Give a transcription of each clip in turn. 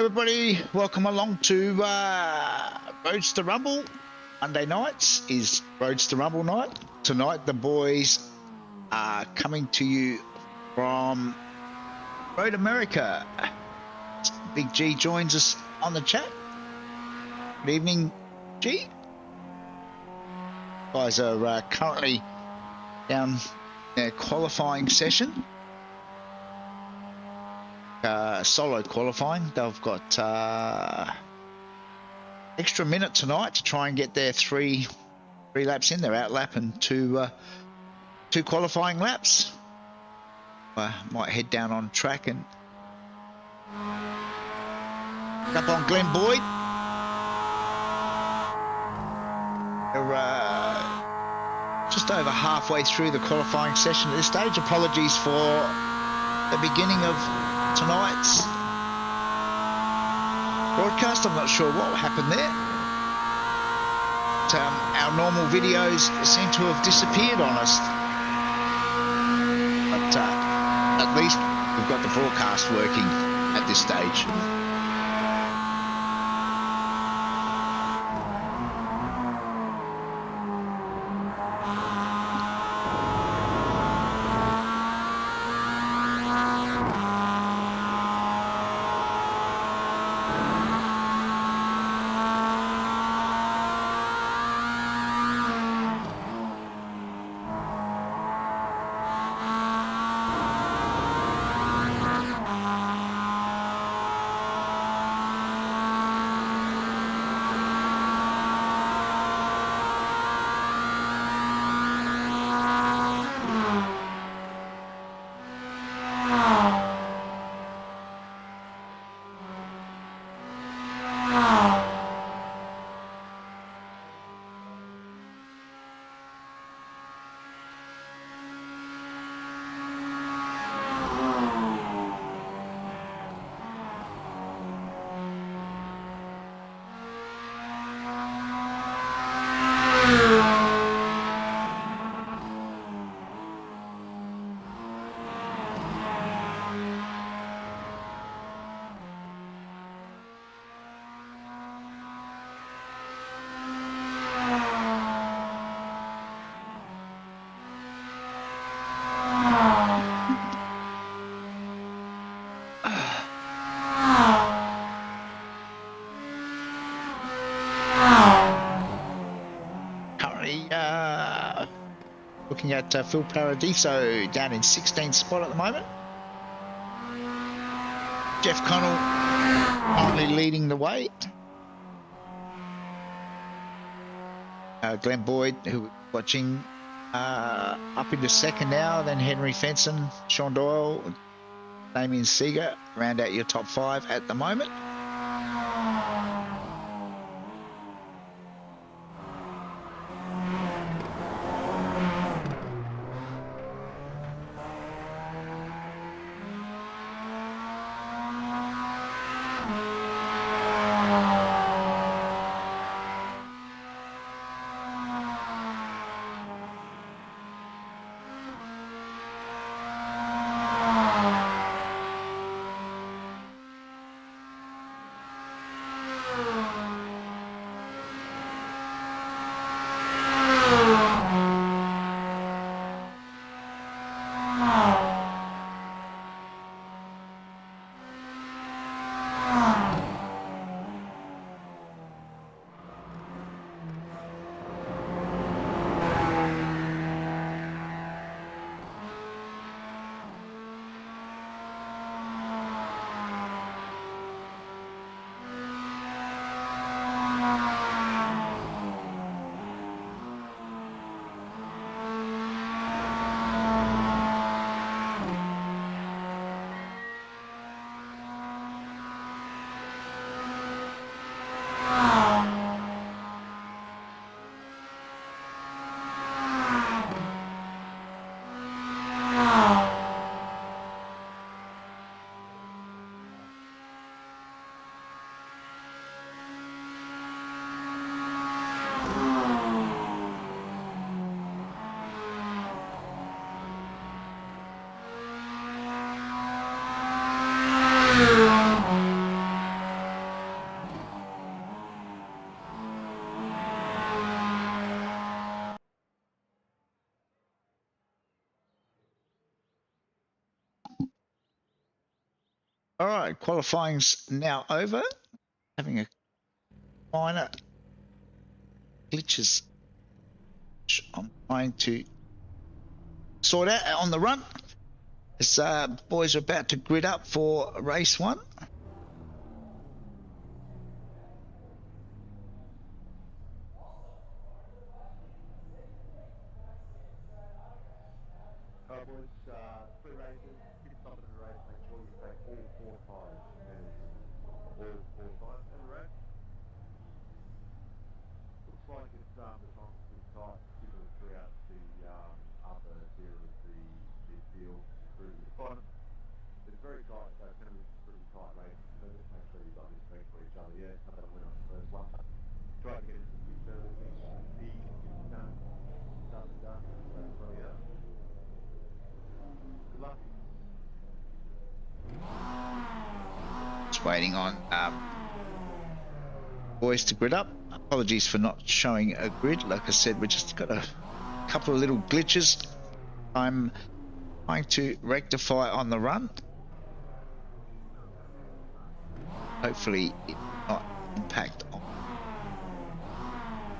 Everybody, welcome along to Roadster Rumble. Monday nights is Roadster Rumble night. Tonight the boys are coming to you from Road America. Big G joins us on the chat. Good evening, G. Guys are currently down their qualifying session. Solo qualifying. They've got extra minute tonight to try and get their three laps in. They're out lapping two qualifying laps. Might head down on track and up on Glenn Boyd. They're just over halfway through the qualifying session at this stage. Apologies for the beginning of tonight's broadcast. I'm not sure what happened there. But, our normal videos seem to have disappeared on us. But at least we've got the broadcast working at this stage. Looking at Phil Paradiso down in 16th spot at the moment. Jeff Connell currently leading the way. Glenn Boyd, who we're watching, up into second now. Then Henry Fenson, Sean Doyle, Damien Seeger round out your top five at the moment. All right, qualifying's now over. Having a minor glitches which I'm trying to sort out on the run. As boys are about to grid up for race 1. Three races, pit stop in the race, make sure you take all 4 tyres. All 4 tyres in the race. Looks like it's the time's pretty tight, particularly throughout the upper tier of the field through the bottom. It's very tight, so it's going to be pretty tight race. So just make sure you've got respect for each other. Yeah, I don't win on the first one. Try to get into the pit early, easy, done, and done. That's where we are. Good luck. Just waiting on boys to grid up. Apologies for not showing a grid. Like I said, we just got a couple of little glitches I'm trying to rectify on the run. Hopefully it will not impact on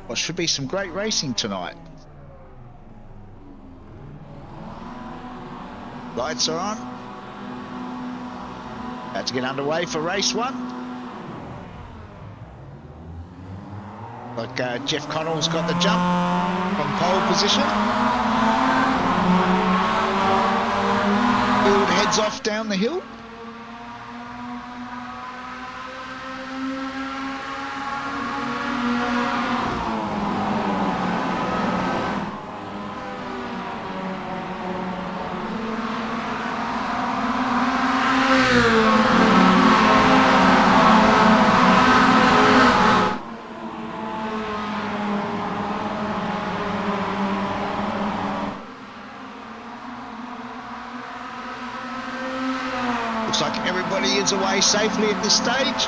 what should be some great racing tonight. Lights are on. About to get underway for race 1. Like Jeff Connell's got the jump from pole position. Field heads off down the hill. Looks like everybody is away safely at this stage.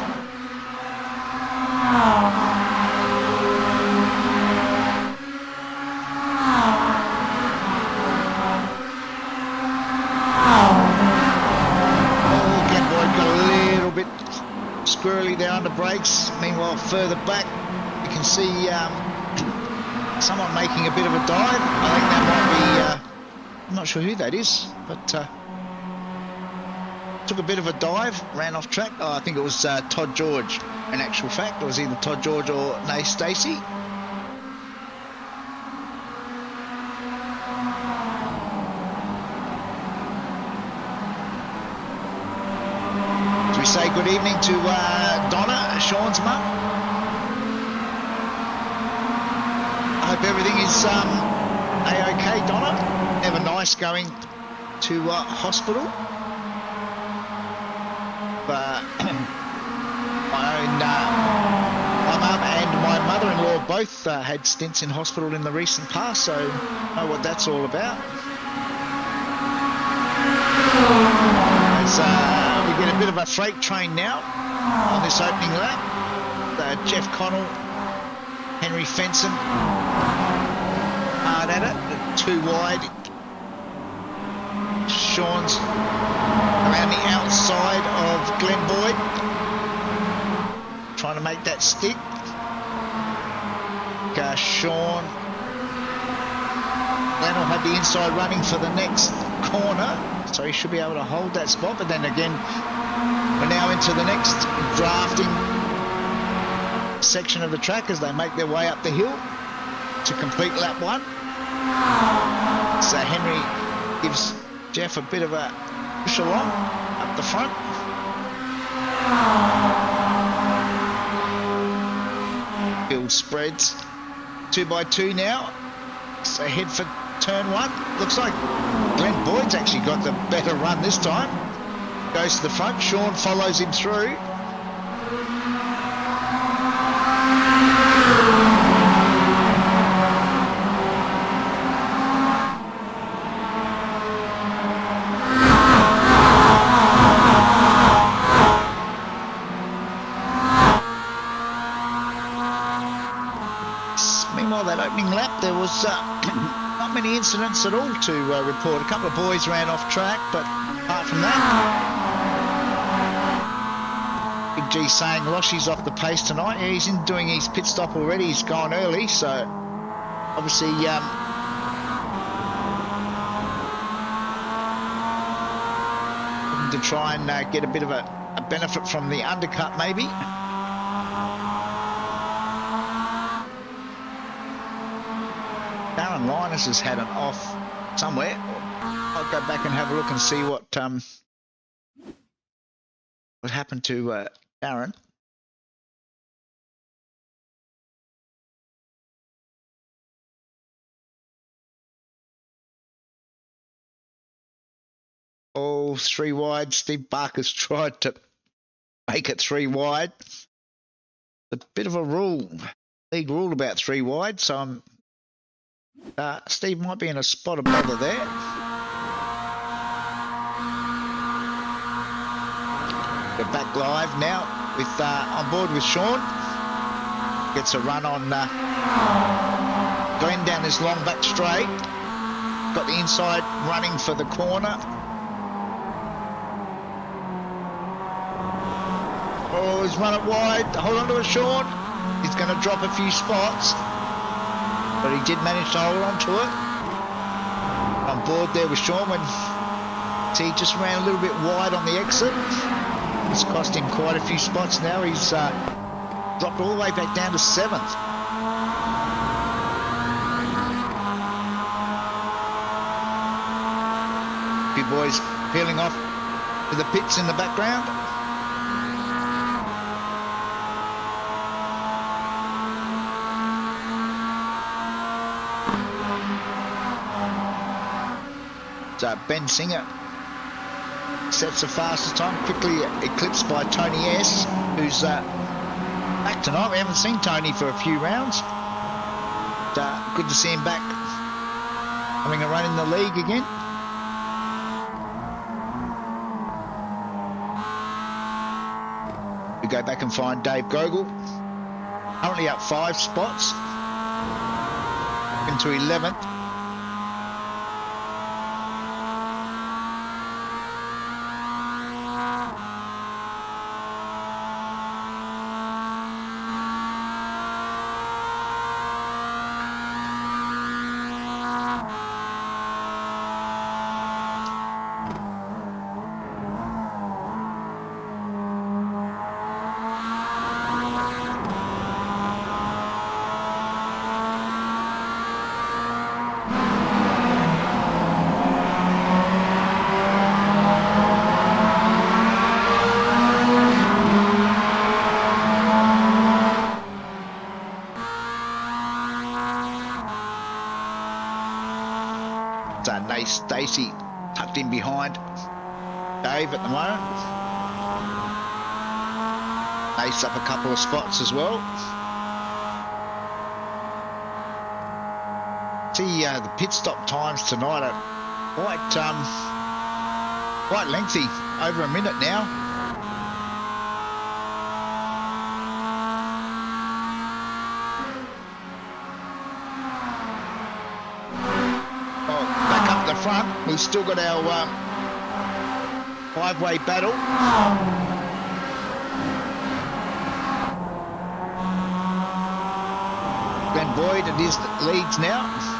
Oh, Glenboyd got a little bit squirrely there on the brakes. Meanwhile, further back, you can see someone making a bit of a dive. I think that might be, I'm not sure who that is, but took a bit of a dive, ran off track. Oh, I think it was Todd George. In actual fact, it was either Todd George or Nay Stacey. So we say good evening to Donna, Sean's mum. I hope everything is a-okay, Donna. Never nice going to hospital. My mum and my mother-in-law both had stints in hospital in the recent past, so I know what that's all about. As we get a bit of a freight train now on this opening lap. Jeff Connell, Henry Fenson, hard at it, 2 wide. Sean's around the outside of Glenboyd, trying to make that stick. Sean Glenn will have the inside running for the next corner, so he should be able to hold that spot. But then again, we're now into the next drafting section of the track as they make their way up the hill to complete lap 1. So Henry gives Jeff a bit of a push along up the front. Field spreads 2 by 2 now. So head for turn 1. Looks like Glenn Boyd's actually got the better run this time. Goes to the front. Sean follows him through. There was not many incidents at all to report. A couple of boys ran off track, but apart from that, G saying Loshy's off the pace tonight. Yeah, he's in doing his pit stop already. He's gone early, so obviously looking to try and get a bit of a benefit from the undercut, maybe. Darren Linus has had an off somewhere. I'll go back and have a look and see what happened to Darren. Oh, 3 wide. Steve Barker's tried to make it 3 wide. A bit of a league rule about 3 wide, so Steve might be in a spot of bother there. We're back live now with on board with Sean. Gets a run on Glenn down this long back straight. Got the inside running for the corner. Oh, he's run it wide. Hold on to it, Sean. He's going to drop a few spots, but he did manage to hold on to it. On board there with Sean when he just ran a little bit wide on the exit. It's cost him quite a few spots now. He's dropped all the way back down to 7th. Few boys peeling off to the pits in the background. Ben Singer sets the fastest time, quickly eclipsed by Tony S, who's back tonight. We haven't seen Tony for a few rounds. Good to see him back, having a run in the league again. We go back and find Dave Gogol, currently up 5 spots into 11th. Stacey tucked in behind Dave at the moment. Ace up a couple of spots as well. See, the pit stop times tonight are quite lengthy, over a minute now. Front, we've still got our 5-way battle. Glenn Boyd and his leads now.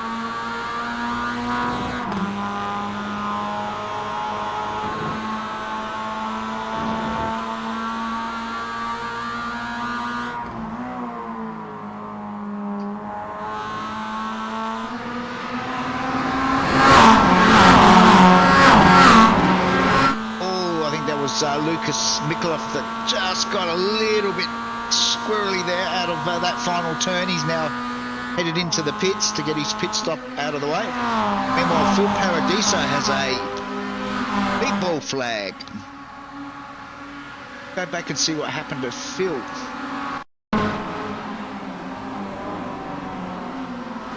Lucas Mikloff that just got a little bit squirrely there out of that final turn. He's now headed into the pits to get his pit stop out of the way. Meanwhile, Phil Paradiso has a big ball flag. Go back and see what happened to Phil.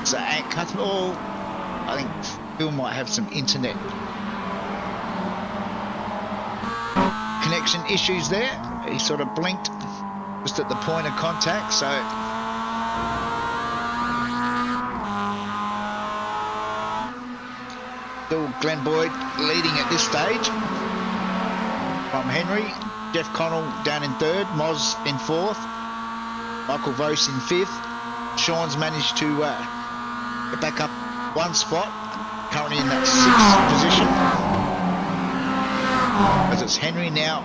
So, I think Phil might have some internet connection issues there. He sort of blinked just at the point of contact, so still Glenn Boyd leading at this stage. from Henry. Jeff Connell down in third. Moz in fourth. Michael Vos in fifth. Sean's managed to get back up one spot. Currently in that sixth position. As it's Henry now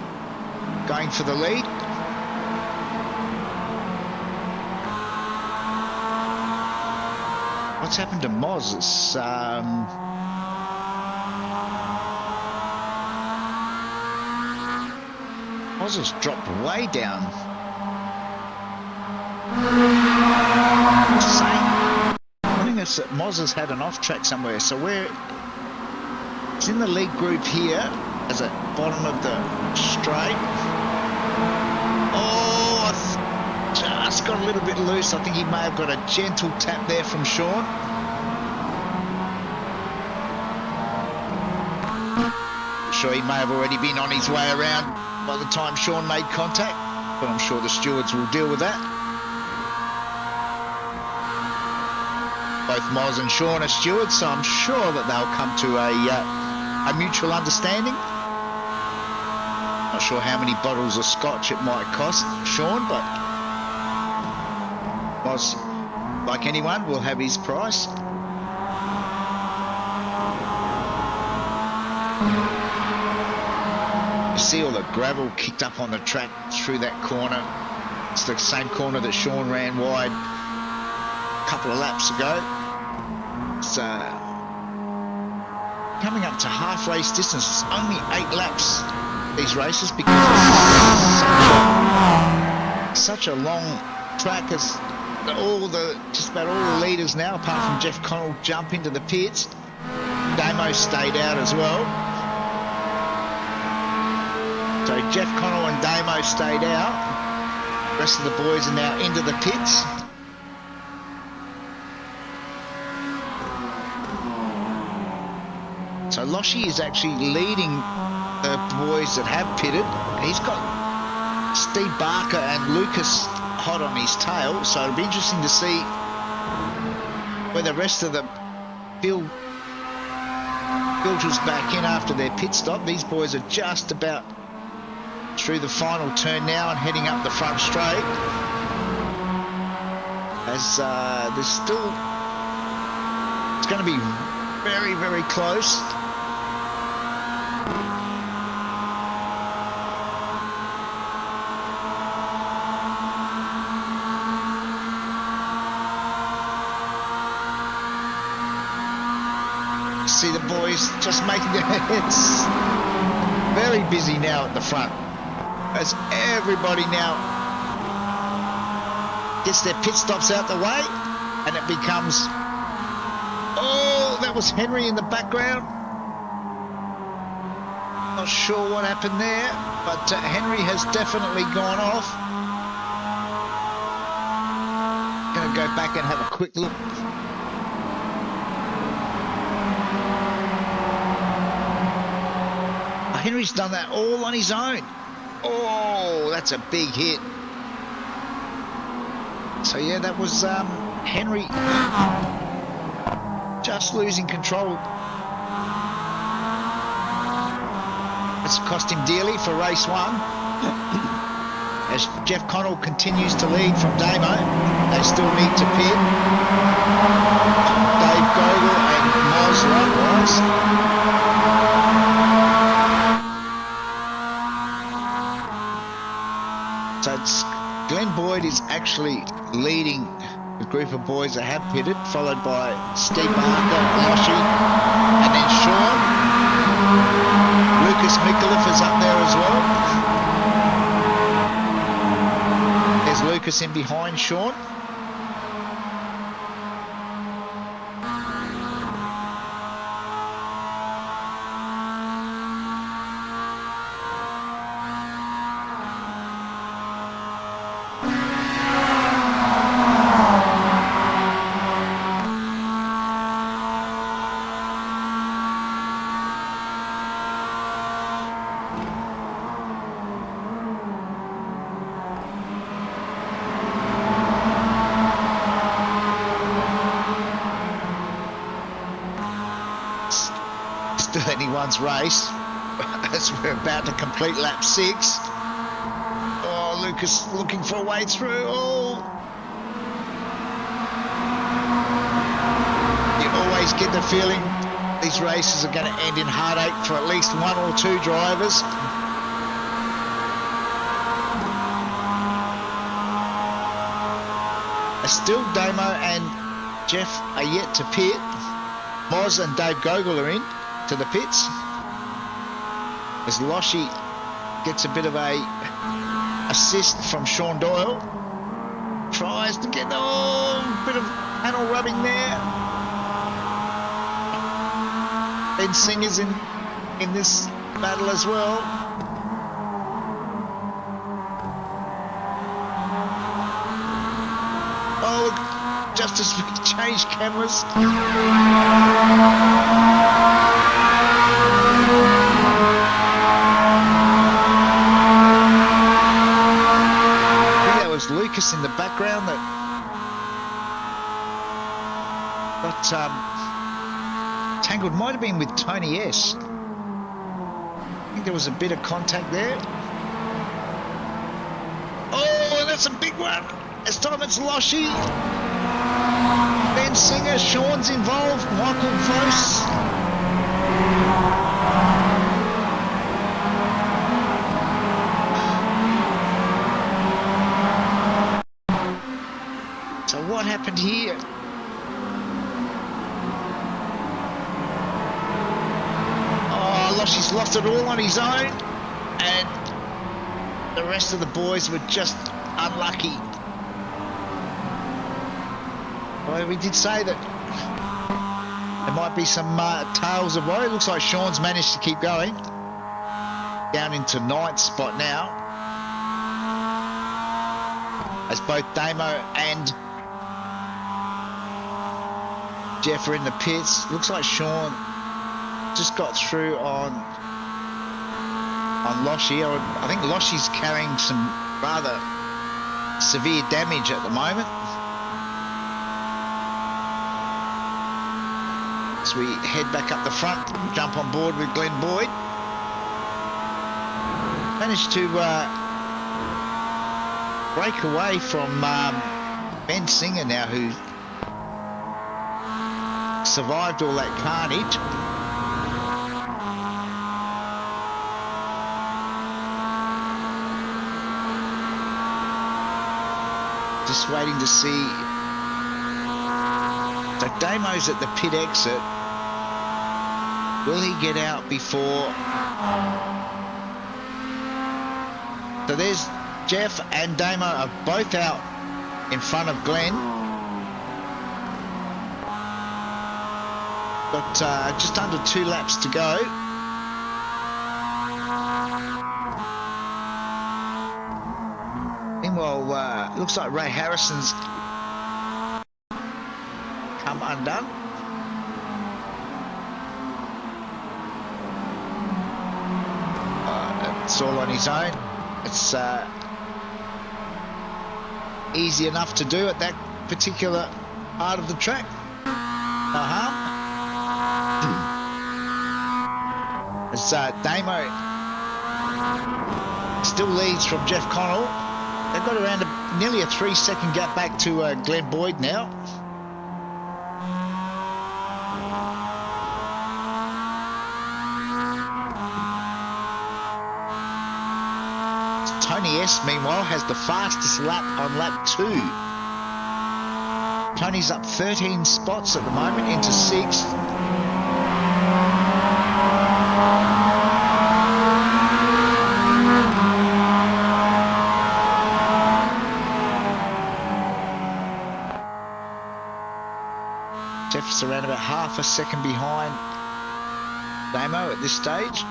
going for the lead. What's happened to Moz? It's Moz has dropped way down. Saying, telling us that Moz has had an off track somewhere. So it's in the lead group here, as at bottom of the straight. Oh, just got a little bit loose. I think he may have got a gentle tap there from Sean. I'm sure he may have already been on his way around by the time Sean made contact, but I'm sure the stewards will deal with that. Both Moz and Sean are stewards, so I'm sure that they'll come to a mutual understanding. Not sure how many bottles of scotch it might cost Sean, but Moz, like anyone, will have his price. You see all the gravel kicked up on the track through that corner. It's the same corner that Sean ran wide a couple of laps ago. It's coming up to half race distance. It's only 8 laps, these races, because it's such a long track. As just about all the leaders now, apart from Jeff Connell, jump into the pits. Damo stayed out as well. So Jeff Connell and Damo stayed out. The rest of the boys are now into the pits. So Loshi is actually leading the boys that have pitted. He's got Steve Barker and Lucas hot on his tail, so it'll be interesting to see where the rest of the field filters back in after their pit stop. These boys are just about through the final turn now and heading up the front straight. As there's still, it's going to be very, very close. See the boys just making their heads very busy now at the front, as everybody now gets their pit stops out the way, and it becomes, oh, that was Henry in the background. Not sure what happened there, but Henry has definitely gone off. Gonna go back and have a quick look. Henry's done that all on his own. Oh, that's a big hit. So yeah, that was Henry just losing control. It's cost him dearly for race 1. As Jeff Connell continues to lead from Damo, they still need to pit. Dave Gogel and Moz likewise. So it's Glenn Boyd is actually leading the group of boys that have pitted, followed by Steve Barker, Loshi, and then Sean. Lucas Mikuliff is up there as well. There's Lucas in behind Sean. Still anyone's race. as we're about to complete lap 6. Oh, Lucas looking for a way through. Oh, you always get the feeling these races are going to end in heartache for at least 1 or 2 drivers. Still, Damo and Jeff are yet to pit. Moz and Dave Gogol are in to the pits. As Loshi gets a bit of a assist from Sean Doyle. Tries to get a bit of panel rubbing there. Ben Singer's in this battle as well. Oh, just as we change cameras. I think that was Lucas in the background that got tangled. Might have been with Tony S. I think there was a bit of contact there. Oh, that's a big one. This time it's Loshi. Ben Singer, Sean's involved, Michael Vos. So what happened here? Oh, Loshi's lost it all on his own, and the rest of the boys were just unlucky. Well, we did say that there might be some tales of woe. It looks like Sean's managed to keep going. Down into 9th spot now. As both Damo and Jeff are in the pits. Looks like Sean just got through on Loshi. I think Loshi's carrying some rather severe damage at the moment. So we head back up the front, jump on board with Glenn Boyd. Managed to break away from Ben Singer now, who survived all that carnage. Just waiting to see. So Damo's at the pit exit. Will he get out before? So there's Jeff and Damo are both out in front of Glenn. Got just under 2 laps to go. Meanwhile, looks like Ray Harrison's come undone. It's all on his own. It's easy enough to do at that particular part of the track. No harm. As Damo still leads from Jeff Connell. They've got around nearly a 3-second gap back to Glenn Boyd now. Tony S, meanwhile, has the fastest lap on lap 2. Tony's up 13 spots at the moment into 6th. Jeff's around about half a second behind Damo at this stage.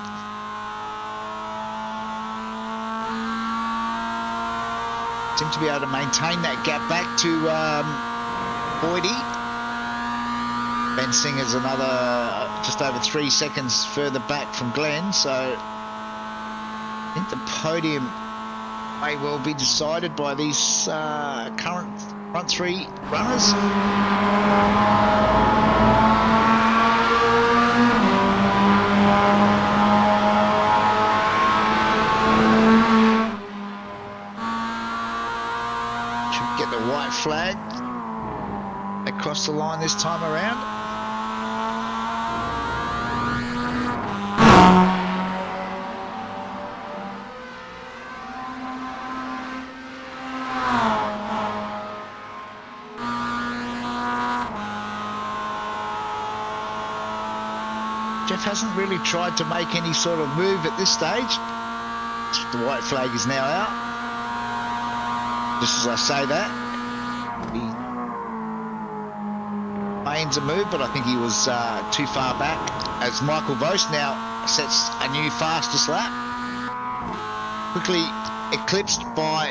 Seem to be able to maintain that gap back to Boydie. Ben Singer's another just over 3 seconds further back from Glenn, so I think the podium may well be decided by these current front 3 runners. the white flag across the line this time around. Jeff hasn't really tried to make any sort of move at this stage. The white flag is now out. Just as I say that, he feigns a move, but I think he was too far back. As Michael Vos now sets a new fastest lap. Quickly eclipsed by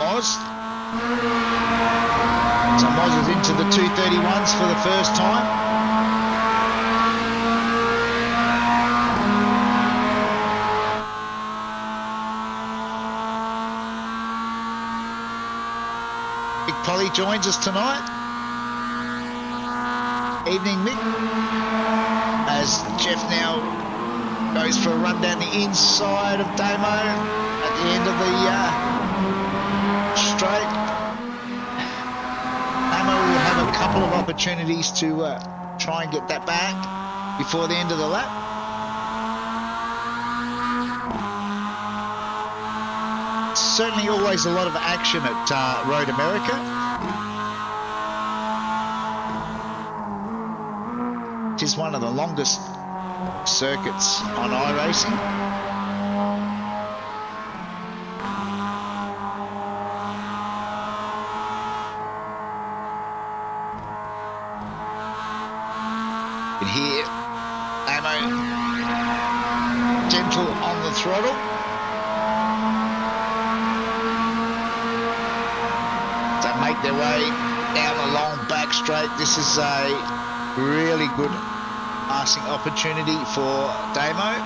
Oz. So Moz is into the 231s for the first time. Polly joins us tonight. Evening, Mick. As Jeff now goes for a run down the inside of Damo at the end of the straight. Damo will have a couple of opportunities to try and get that back before the end of the lap. Certainly always a lot of action at Road America. It is one of the longest circuits on iRacing. You can hear Amo gentle on the throttle. Make their way down the long back straight. This is a really good passing opportunity for Damo.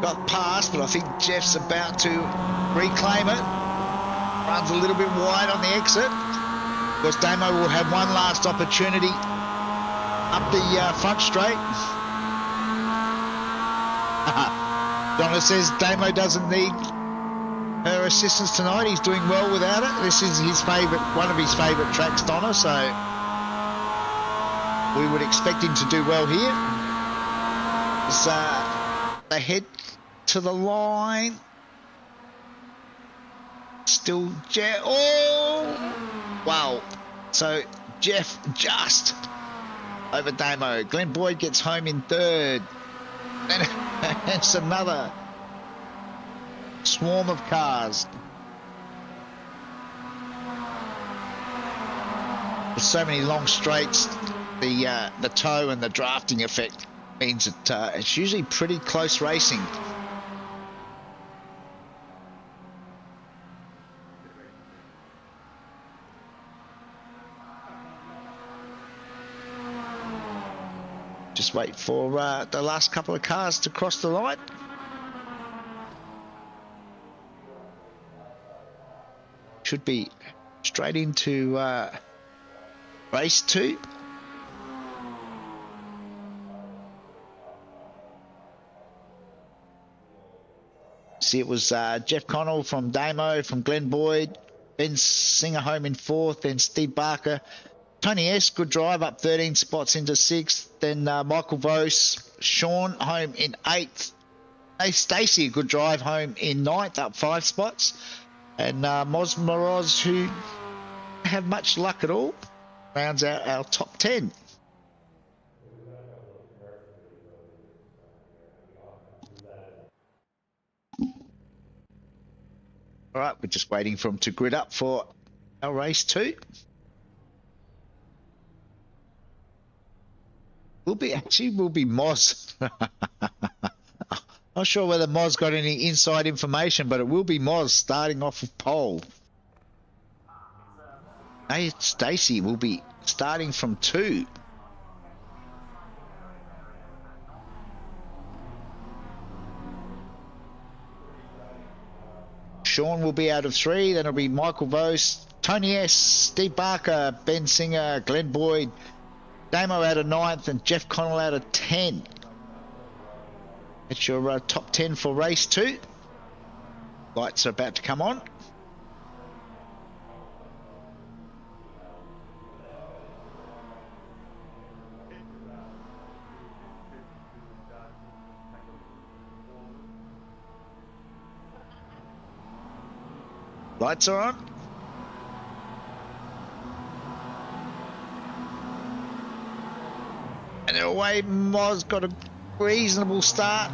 Got past, but I think Jeff's about to reclaim it. Runs a little bit wide on the exit. Of course, Damo will have one last opportunity up the front straight. Donna says Damo doesn't need her assistance tonight. He's doing well without it. This is his favourite, one of his favourite tracks, Donna, so we would expect him to do well here. As they head to the line. Still Jeff. Oh! Wow. So Jeff just over Damo. Glenn Boyd gets home in third. And it's another swarm of cars. With so many long straights, the tow and the drafting effect means that it's usually pretty close racing. Just wait for the last couple of cars to cross the line. Should be straight into race 2. See, it was Jeff Connell from Damo, from Glenn Boyd, Ben Singer home in 4th, then Steve Barker. Tony S, good drive, up 13 spots into 6th. Then Michael Vos, Sean home in 8th. Hey, Stacey, a good drive home in 9th, up 5 spots. And Moz Moroz, who have much luck at all, rounds out our top 10. All right, we're just waiting for him to grid up for our race 2. Will be Moz. Not sure whether Moz got any inside information, but it will be Moz starting off of pole. Hey, Stacey will be starting from 2. Sean will be out of 3. Then it'll be Michael Vos, Tony S, Steve Barker, Ben Singer, Glenn Boyd, Damo out of 9th and Jeff Connell out of 10. That's your top 10 for race 2. Lights are about to come on. Lights are on. And away Moz got a reasonable start.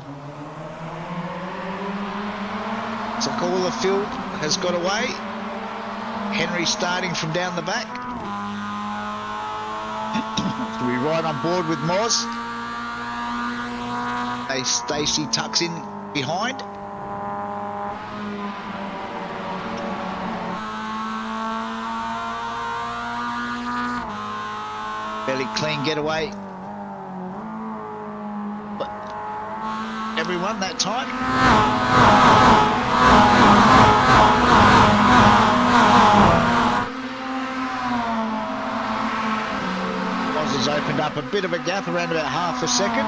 Looks like all the field has got away. Henry starting from down the back. To be right on board with Moz. Stacey tucks in behind. Fairly clean getaway. But everyone that time. Oz has opened up a bit of a gap around about half a second.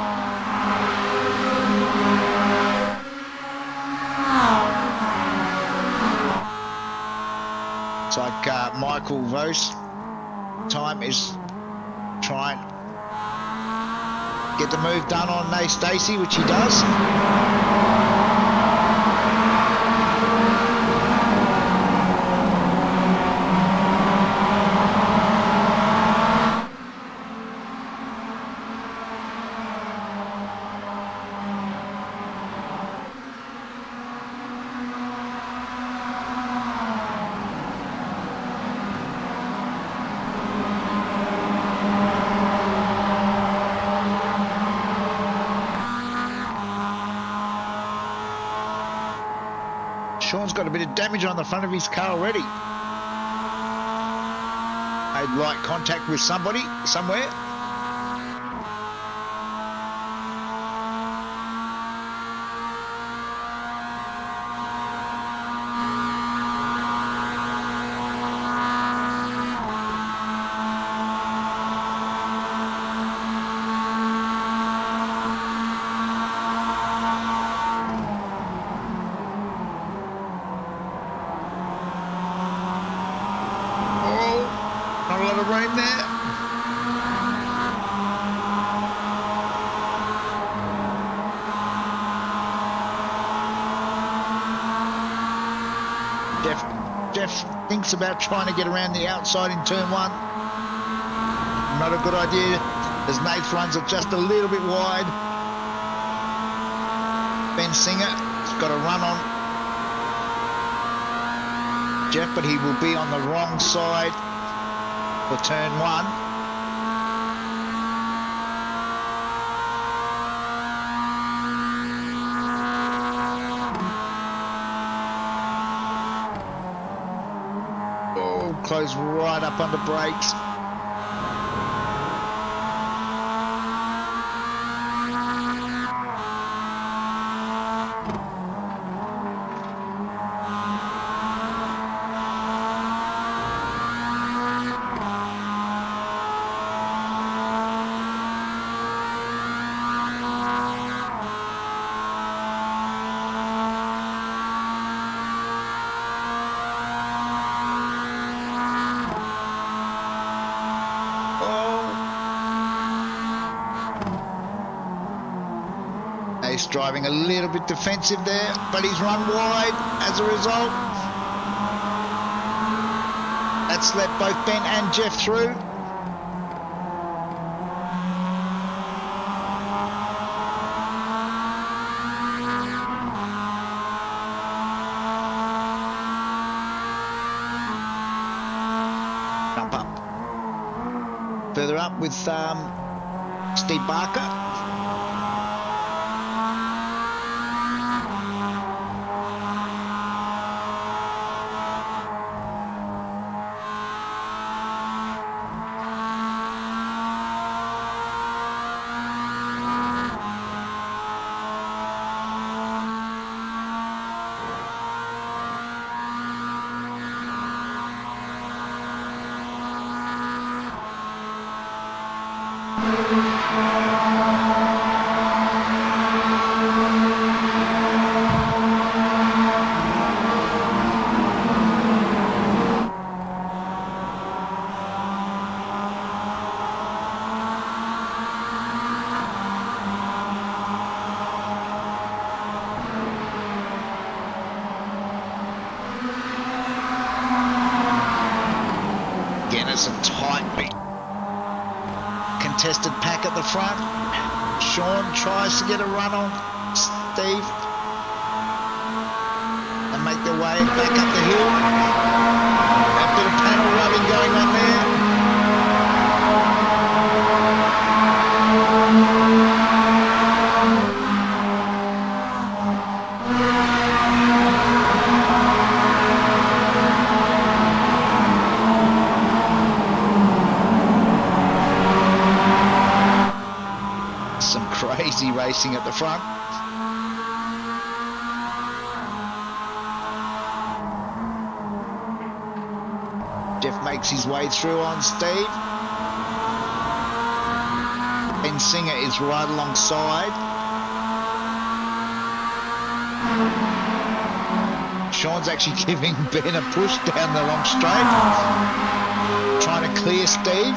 It's like Michael Vos time is try and get the move done on Nate Stacey, which he does. Sean's got a bit of damage on the front of his car already. Made light contact with somebody somewhere. Right there. Jeff thinks about trying to get around the outside in turn 1. Not a good idea, as Nate's runs are just a little bit wide. Ben Singer has got a run on Jeff, but he will be on the wrong side for turn 1. Oh, close right up under brakes. Ace driving a little bit defensive there, but he's run wide as a result. That's let both Ben and Jeff through. Jump up. Further up with Steve Barker. Again, it's a tightly contested pack at the front. Sean tries to get a run on Steve and make their way back up the hill. A bit of panel rubbing going on there. Some crazy racing at the front. Jeff makes his way through on Steve. Ben Singer is right alongside. Sean's actually giving Ben a push down the long straight, trying to clear Steve.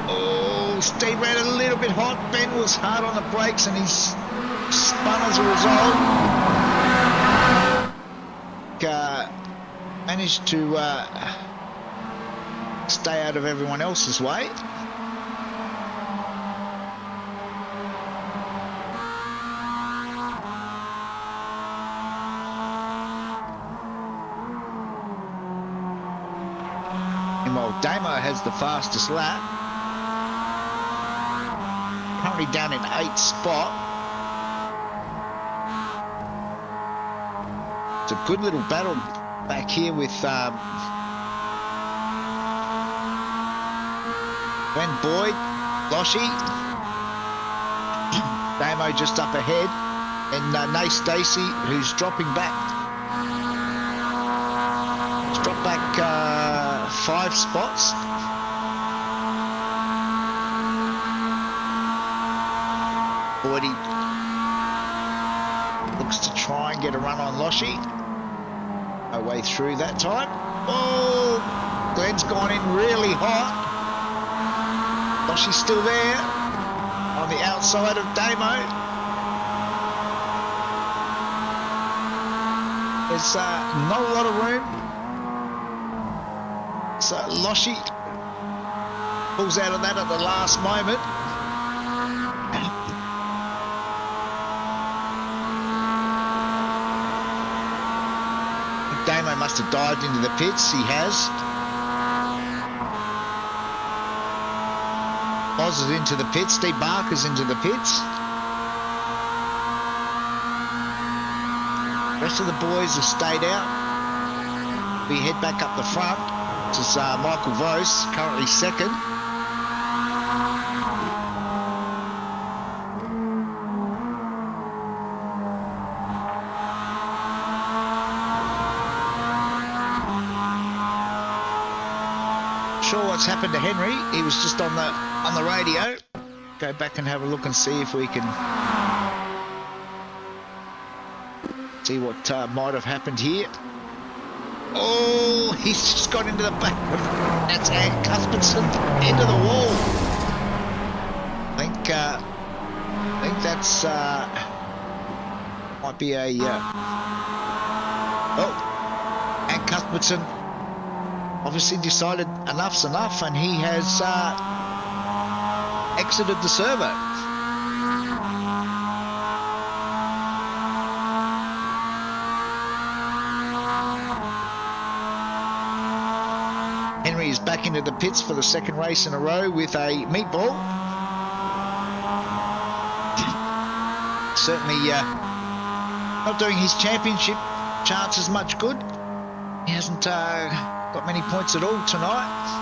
Oh, Steve ran a little bit hot. Ben was hard on the brakes and he spun as a result. Managed to stay out of everyone else's way. Meanwhile, Damo has the fastest lap. Currently down in 8th spot. It's a good little battle back here with Glenn Boyd, Loshy, Damo just up ahead, and Nate Stacey, who's dropping back. He's dropped back 5 spots. Boydie looks to try and get a run on Loshy. No way through that time. Oh, Glenn's gone in really hot. Loshy's still there on the outside of Damo. There's not a lot of room. So Loshy pulls out of that at the last moment. Damo must have dived into the pits. He has. Oz is into the pits. Steve Barker's into the pits. The rest of the boys have stayed out. We head back up the front. This is Michael Vos, currently second. Sure what's happened to Henry. He was just on the radio. Go back and have a look and see if we can see what might have happened here. Oh, he's just got into the back of that's Ant Cuthbertson into the wall. I think that's might be a oh, Ant Cuthbertson obviously decided enough's enough, and he has exited the servo. Henry is back into the pits for the second race in a row with a meatball. Certainly not doing his championship chances much good. He hasn't got many points at all tonight.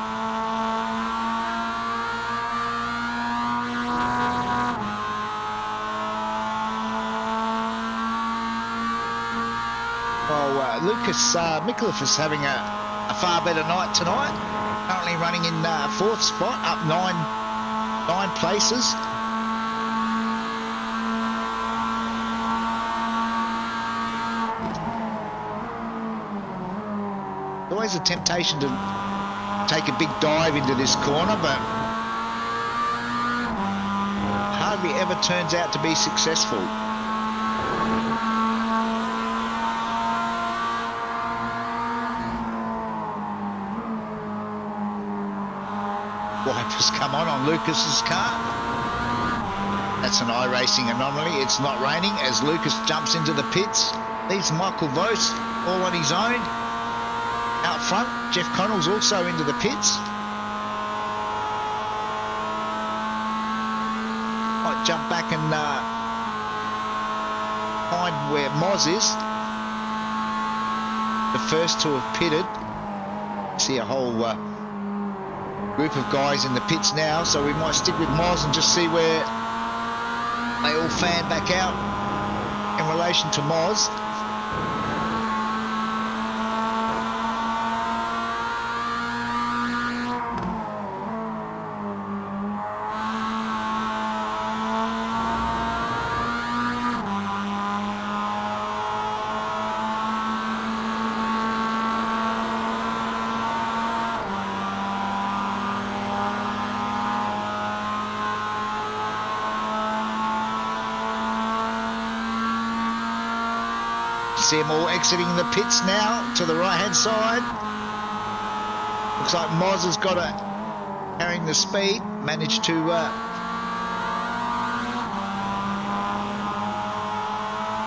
Well, Lucas Micallef is having a far better night tonight. Currently running in fourth spot, up nine places. Always a temptation to take a big dive into this corner, but hardly ever turns out to be successful. Wipers come on Lucas's car. That's an iRacing anomaly. It's not raining as Lucas jumps into the pits. Leaves Michael Vos all on his own. Out front, Jeff Connell's also into the pits. Might jump back and find where Moz is. The first to have pitted. See a whole group of guys in the pits now, so we might stick with Moz and just see where they all fan back out in relation to Moz. See them all exiting the pits now to the right hand side. Looks like Moz has got it carrying the speed, managed to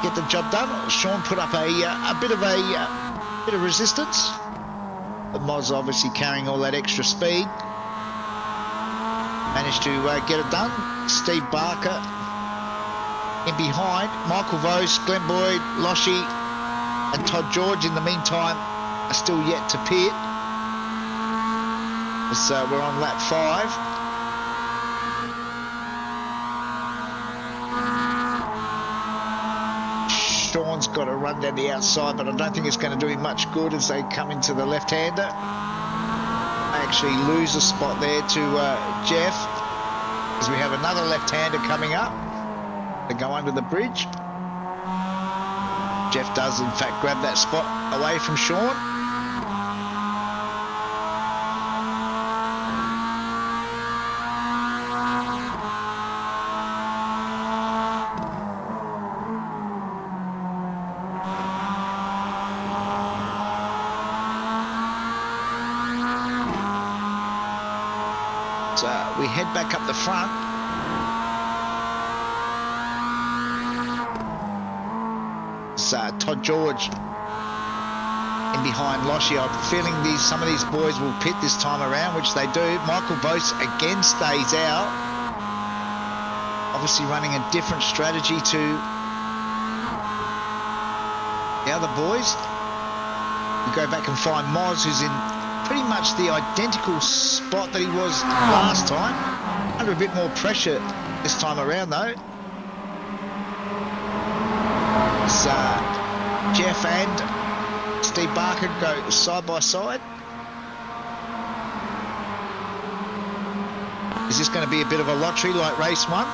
get the job done. Sean put up a bit of resistance, but Moz obviously carrying all that extra speed, managed to get it done. Steve Barker in behind, Michael Vos, Glenn Boyd, Loshi and Todd George in the meantime are still yet to pit. So we're on lap 5. Sean's got a run down the outside, but I don't think it's going to do him much good as they come into the left-hander. They actually lose a spot there to Jeff, as we have another left-hander coming up. They go under the bridge. Jeff does in fact grab that spot away from Sean. So we head back up the front. Todd George in behind Loshi. I'm feeling some of these boys will pit this time around, which they do. Michael Vos again stays out. Obviously running a different strategy to the other boys. We go back and find Moz, who's in pretty much the identical spot that he was last time. Under a bit more pressure this time around though. It's, Jeff and Steve Barker go side by side. Is this going to be a bit of a lottery like race 1?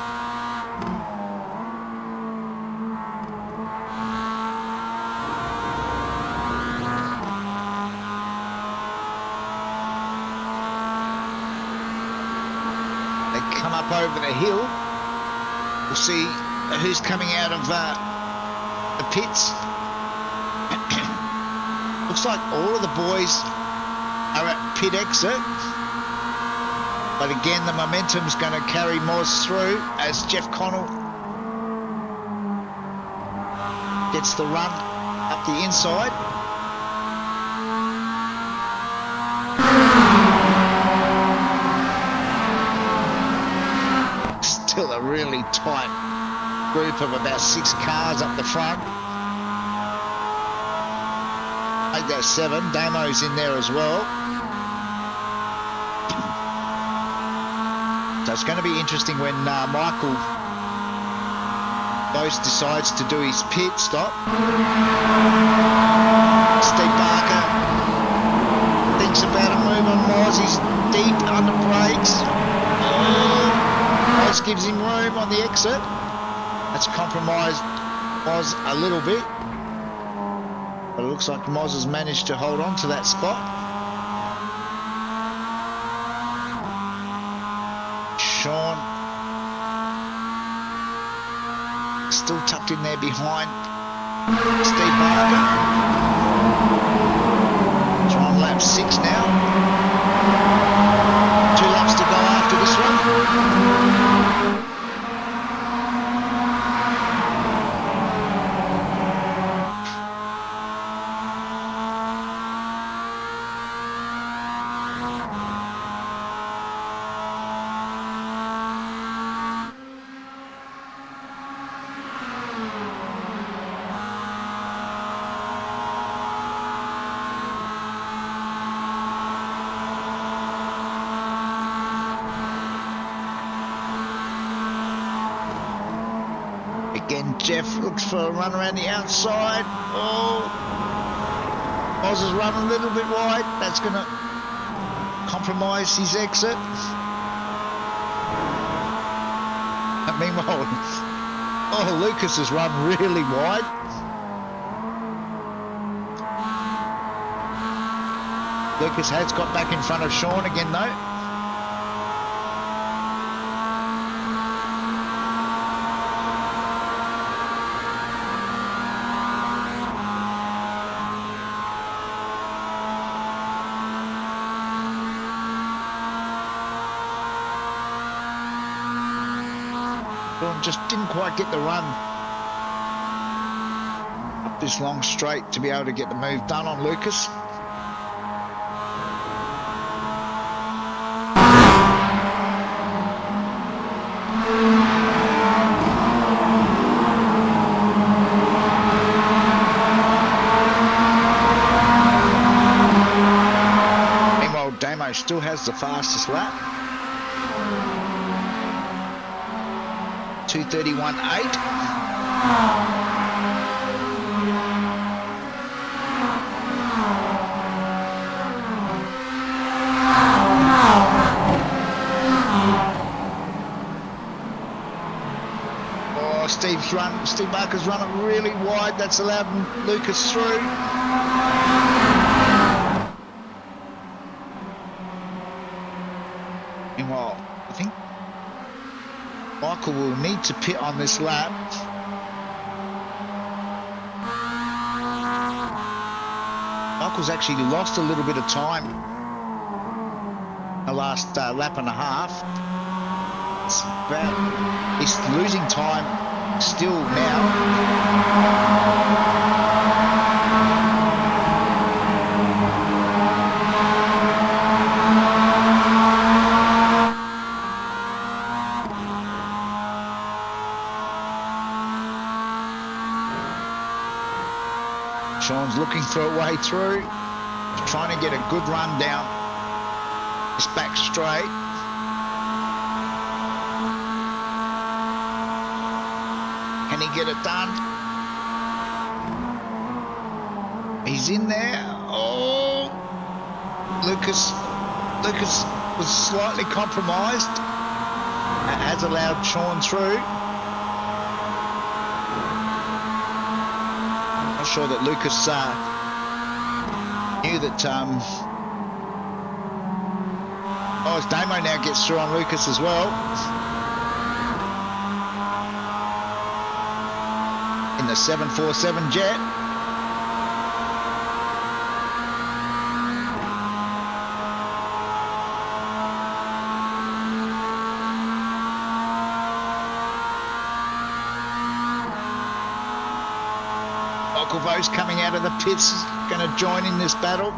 They come up over the hill. We'll see who's coming out of the pits. Looks like all of the boys are at pit exit. But again, the momentum's going to carry Moz through as Jeff Connell gets the run up the inside. Still a really tight group of about 6 cars up the front. Make that 7. Damo's in there as well. So it's going to be interesting when Michael Ghost decides to do his pit stop. Steve Barker thinks about a move on Moz. He's deep under brakes. Oh, Moz gives him room on the exit. That's compromised Moz a little bit. But it looks like Moz has managed to hold on to that spot. Sean still tucked in there behind Steve Barker. He's on lap 6 now. 2 laps to go after this one. Again, Jeff looks for a run around the outside. Oh, Oz is running a little bit wide. That's going to compromise his exit. And meanwhile, oh, Lucas has run really wide. Lucas has got back in front of Sean again, though. Just didn't quite get the run up this long straight to be able to get the move done on Lucas. Meanwhile, Damo still has the fastest lap. 2:31.8. Oh, Steve Barker's running really wide. That's allowed Lucas through. Meanwhile, I think Michael will need to pit on this lap. Michael's actually lost a little bit of time the last lap and a half. He's losing time still now. Sean's looking for a way through. He's trying to get a good run down this back straight. Can he get it done? He's in there. Oh, Lucas was slightly compromised. That has allowed Sean through. Not sure that Lucas knew that. Oh, as Damo now gets through on Lucas as well. In the 747 jet. Michael coming out of the pits, going to join in this battle.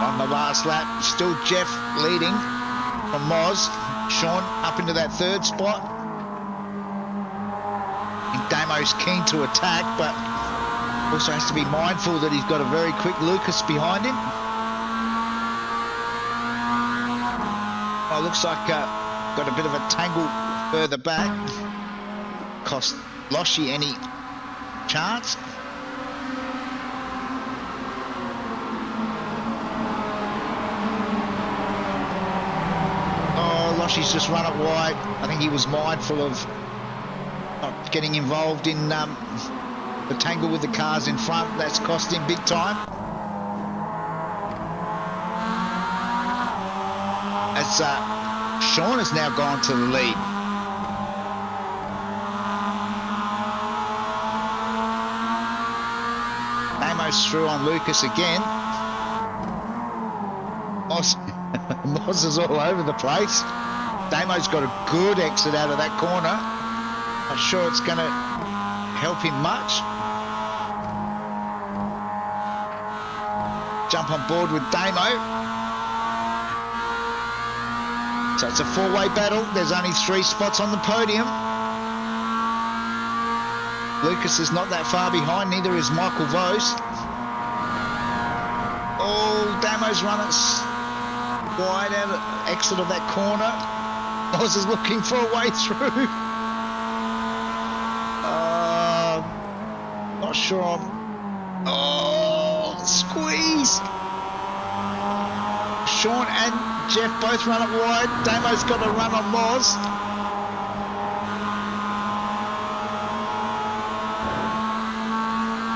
On the last lap, still Jeff leading from Moz. Sean up into that third spot. I think Damo's keen to attack, but also has to be mindful that he's got a very quick Lucas behind him. Oh, looks like got a bit of a tangle further back. Cost Loshy any chance. Oh, Loshy's just run it wide. I think he was mindful of not getting involved in the tangle with the cars in front. That's cost him big time. As Sean has now gone to the lead. Damo's through on Lucas again. Moz is all over the place. Damo's got a good exit out of that corner. Not sure it's going to help him much. Jump on board with Damo. So it's a four-way battle. There's only 3 spots on the podium. Lucas is not that far behind, neither is Michael Vose. Oh, Damo's run it wide out of exit of that corner. Oz is looking for a way through. Not sure. Oh, squeeze. Sean and Jeff both run it wide. Damo's got a run on Moz.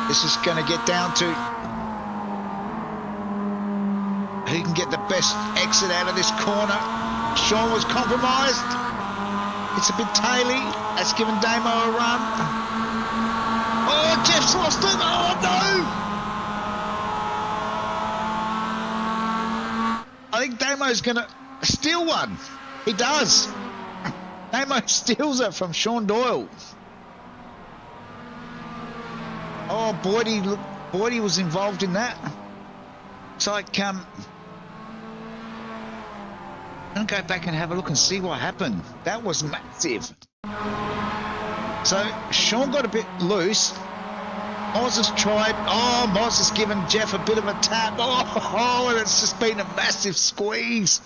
This is going to get down to who can get the best exit out of this corner. Sean was compromised. It's a bit taily. That's given Damo a run. Oh, Jeff's lost it. Oh, no. I think Damo's going to steal one. He does. Damo steals it from Sean Doyle. Oh, Boydie was involved in that. It's like, I'm going to go back and have a look and see what happened. That was massive. So, Sean got a bit loose. Moz has tried. Oh, Moz has given Jeff a bit of a tap. Oh, and it's just been a massive squeeze.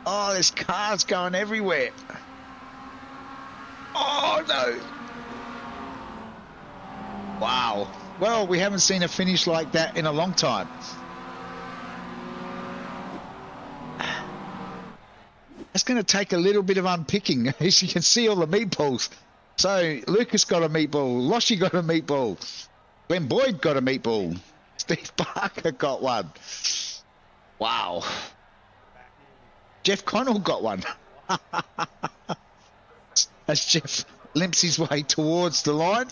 Oh, there's cars going everywhere. Oh, no. Wow. Well, we haven't seen a finish like that in a long time. It's going to take a little bit of unpicking. As you can see, all the meatballs. So, Lucas got a meatball. Loshy got a meatball. Glenn Boyd got a meatball. Steve Barker got one. Wow. Jeff Connell got one. As Jeff limps his way towards the line.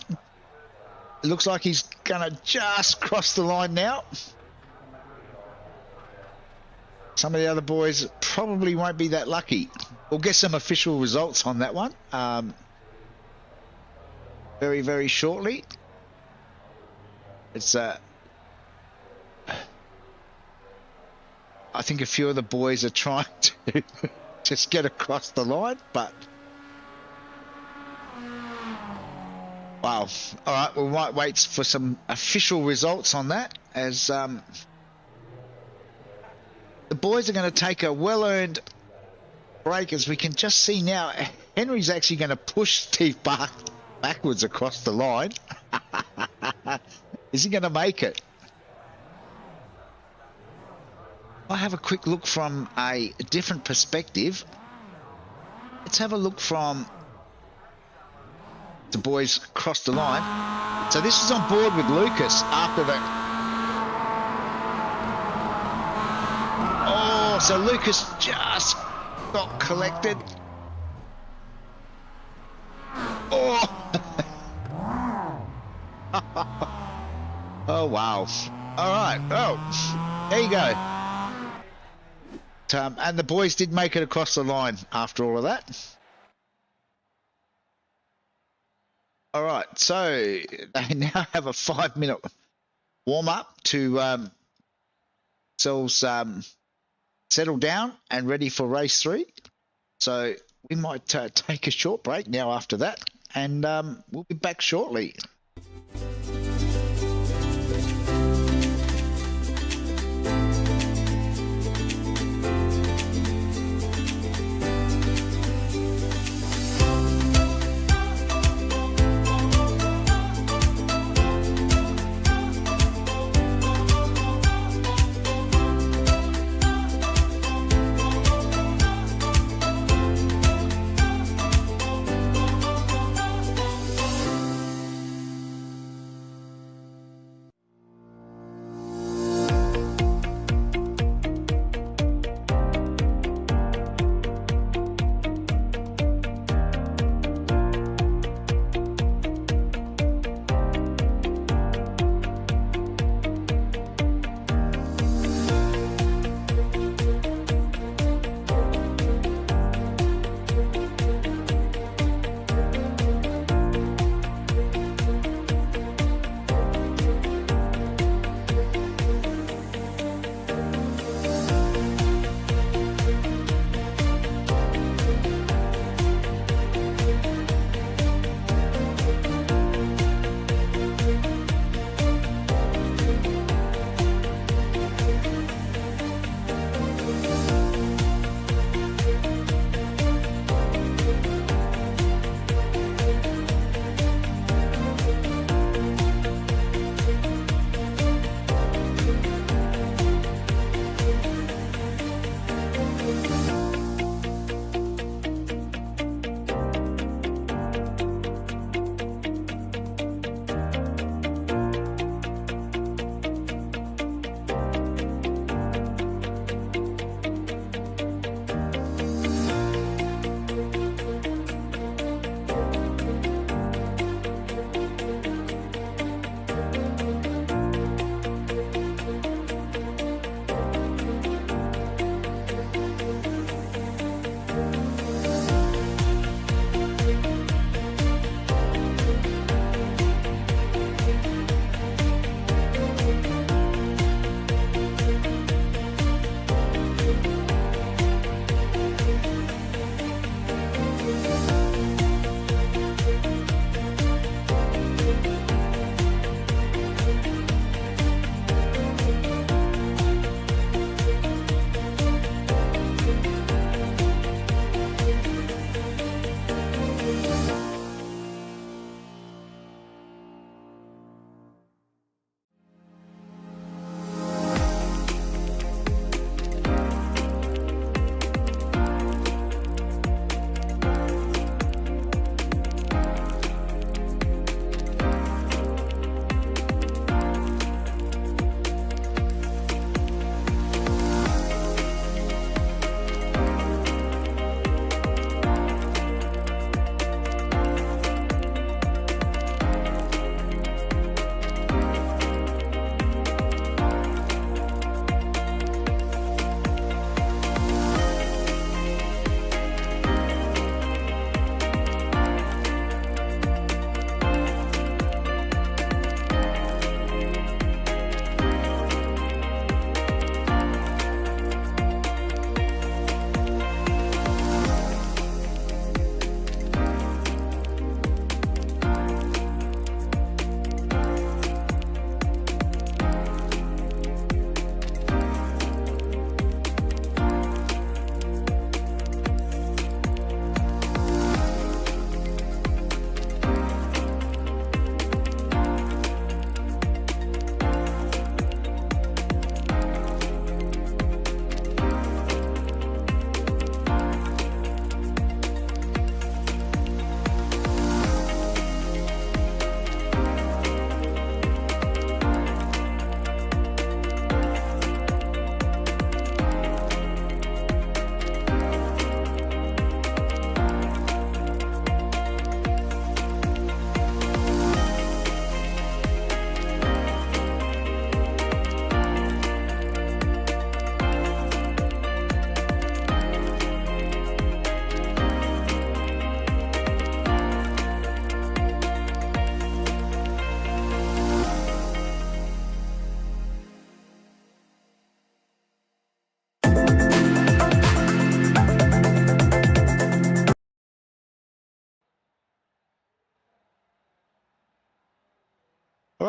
It looks like he's going to just cross the line now. Some of the other boys probably won't be that lucky. We'll get some official results on that one very, very shortly. It's I think a few of the boys are trying to just get across the line, but wow. All right, we might wait for some official results on that, as the boys are going to take a well-earned break. As we can just see now, Henry's actually going to push Steve Barker backwards across the line. Is he going to make it? I'll have a quick look from a different perspective. Let's have a look from the boys cross the line. So this is on board with Lucas after the... Oh, so Lucas just got collected. Oh! Oh, wow. All right. Oh, there you go. And the boys did make it across the line after all of that. All right. So they now have a 5-minute warm-up to themselves settle down and ready for race 3. So we might take a short break now after that, and we'll be back shortly.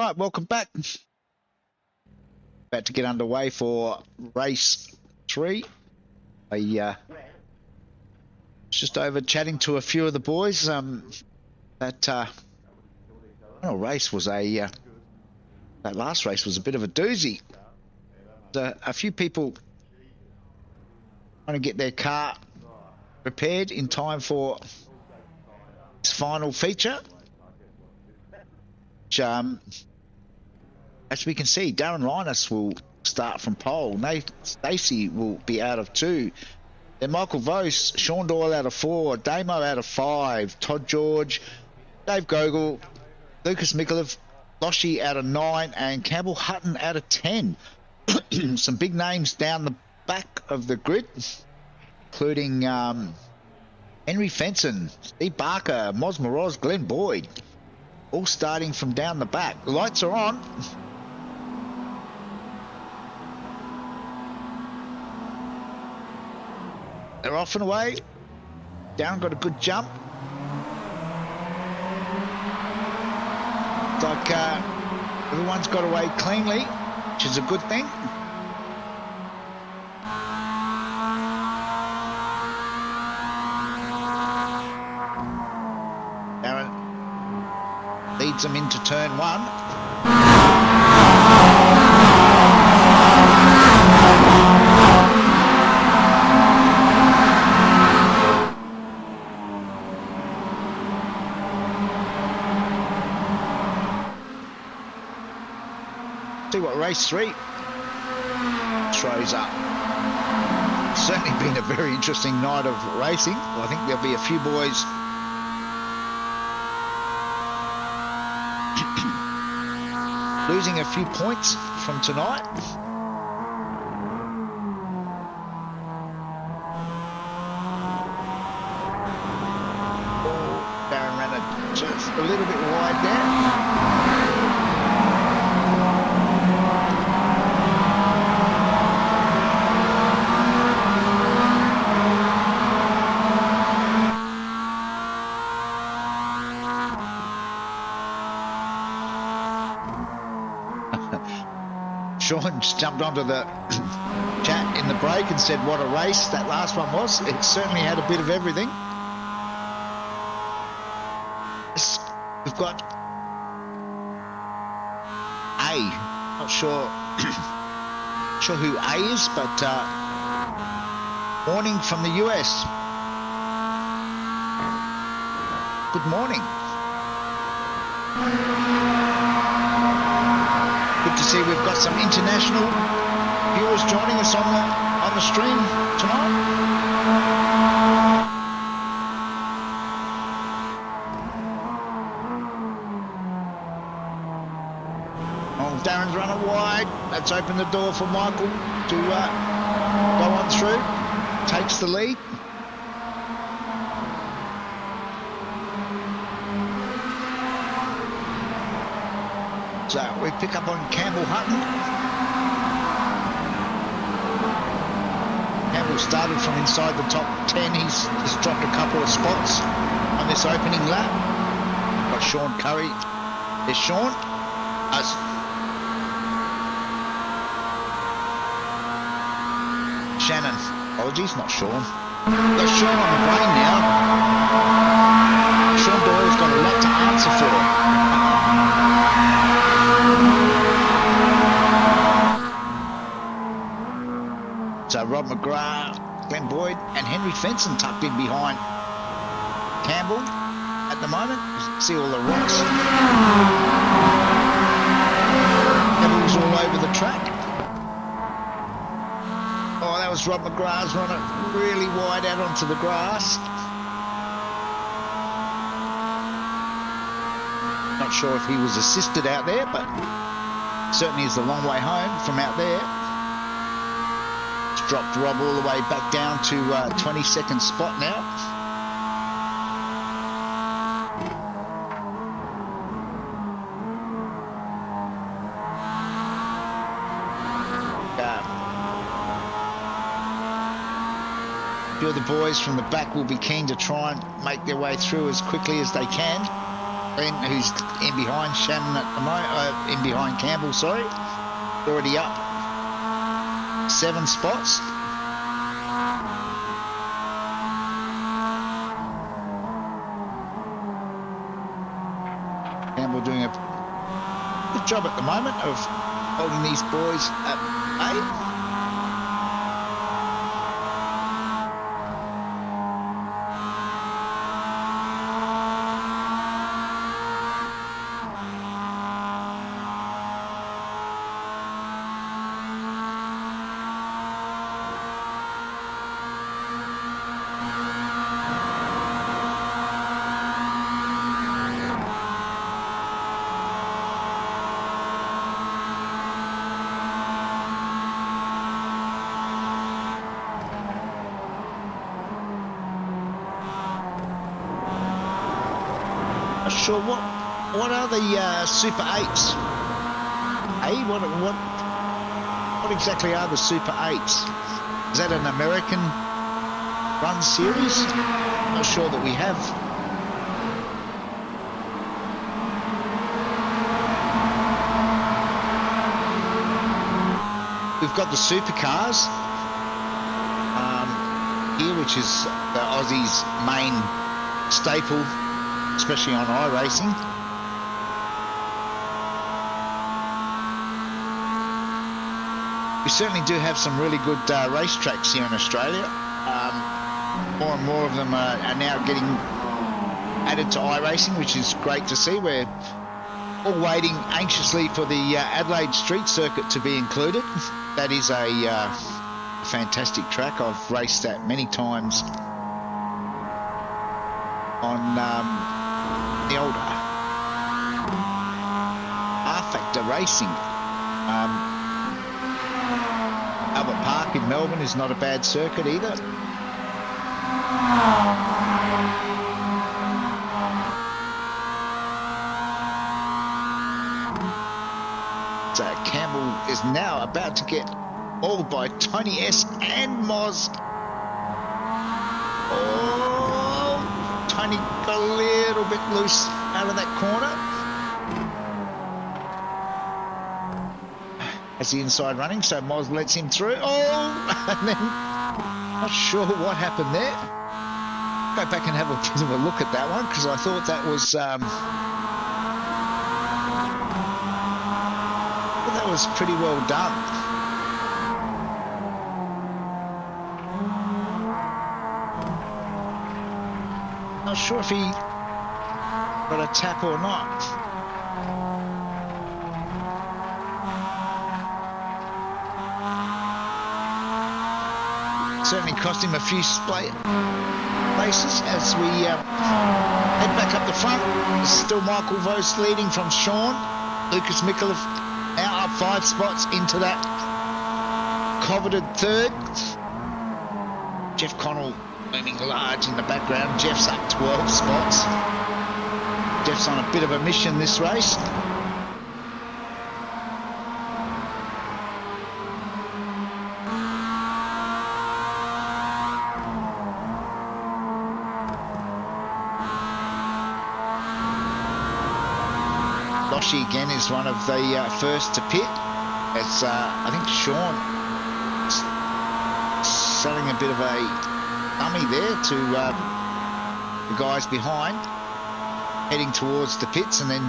right, welcome back. About to get underway for race 3. I was just over chatting to a few of the boys. That final race was that last race was a bit of a doozy. A few people trying to get their car prepared in time for this final feature. Which, as we can see, Darren Linus will start from pole. Nate Stacey will be out of 2. Then Michael Vos, Sean Doyle out of 4, Damo out of 5, Todd George, Dave Gogol, Lucas Mikulev, Loshi out of 9, and Campbell Hutton out of 10. Some big names down the back of the grid, including Henry Fenson, Steve Barker, Moz Moroz, Glenn Boyd, all starting from down the back. The lights are on. They're off and away. Darren got a good jump. It's like everyone's got away cleanly, which is a good thing. Darren leads them into turn 1. See what race 3 throws up. Certainly been a very interesting night of racing. I think there'll be a few boys losing a few points from tonight. Darren ran it just a little bit wide there. Sean just jumped onto the chat in the break and said what a race that last one was. It certainly had a bit of everything. We've got A. Not sure who A is, but morning from the US. Good morning. Good to see we've got some international viewers joining us on the stream tonight. Oh, Darren's running wide. That's opened the door for Michael to go on through. Takes the lead. So we pick up on Campbell Hutton. Campbell started from inside the top 10. He's just dropped a couple of spots on this opening lap. Got Sean Curry. There's Sean. Shannon. Apologies, not Sean. Got Sean on the brain now. Sean Doyle's got a lot to answer for. So Rob McGrath, Glenn Boyd and Henry Fenson tucked in behind Campbell at the moment. You can see all the rocks. Pebbles all over the track. Oh, that was Rob McGrath's running really wide out onto the grass. Not sure if he was assisted out there, but certainly is a long way home from out there. Dropped Rob all the way back down to 22nd spot now. A few of the boys from the back will be keen to try and make their way through as quickly as they can. Glenn, who's in behind Shannon at the moment, in behind Campbell, sorry, already up 7 spots. Campbell doing a good job at the moment of holding these boys at bay. Sure, what are the Super 8s? Hey, what exactly are the Super 8s? Is that an American run series? Not sure that we have. We've got the supercars here, which is the Aussies' main staple, especially on iRacing. We certainly do have some really good racetracks here in Australia. More and more of them are now getting added to iRacing, which is great to see. We're all waiting anxiously for the Adelaide Street Circuit to be included. That is a fantastic track. I've raced that many times on the old R-Factor Racing. Albert Park in Melbourne is not a bad circuit either. So Campbell is now about to get hauled by Tony S and Moz. Oh, Tony got a little bit loose out of that corner. Has the inside running, so Moz lets him through. Oh, and then not sure what happened there. Go back and have a bit of a look at that one, because I thought that was that was pretty well done. Not sure if he got a tap or not. Certainly cost him a few places as we head back up the front. There's still Michael Vos leading from Sean. Lucas Mikulev now up 5 spots into that coveted third. Jeff Connell looming large in the background. Jeff's up 12 spots. Jeff's on a bit of a mission this race. Loshi again is one of the first to pit. It's I think Sean selling a bit of a dummy there to the guys behind, heading towards the pits and then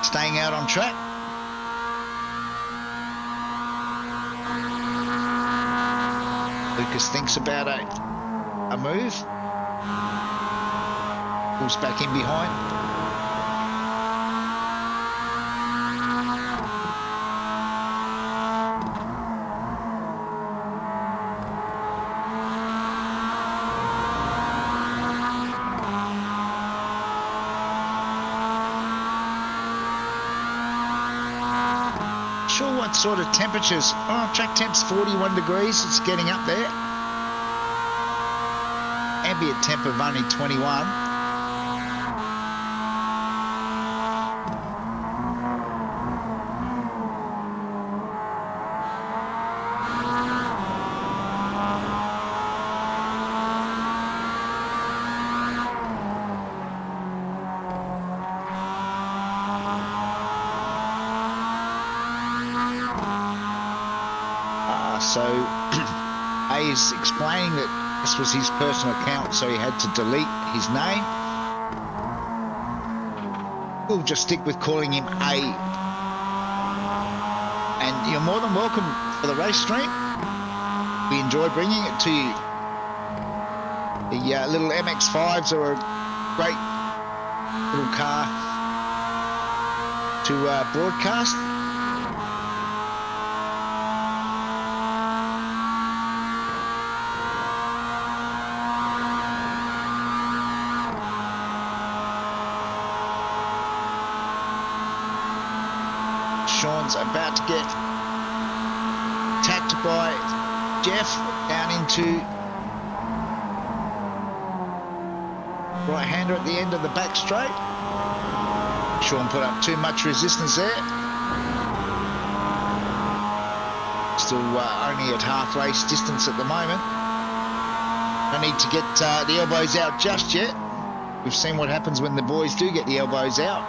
staying out on track. Lucas thinks about a move, pulls back in behind. Sure what sort of temperatures. Oh, track temp's 41 degrees. It's getting up there. Ambient temp of only 21. So A's explaining that this was his personal account, so he had to delete his name. We'll just stick with calling him A. And you're more than welcome for the race stream. We enjoy bringing it to you. The little MX-5s are a great little car to broadcast. Sean's about to get attacked by Jeff down into right-hander at the end of the back straight. Sean put up too much resistance there. Still only at half race distance at the moment. No need to get the elbows out just yet. We've seen what happens when the boys do get the elbows out.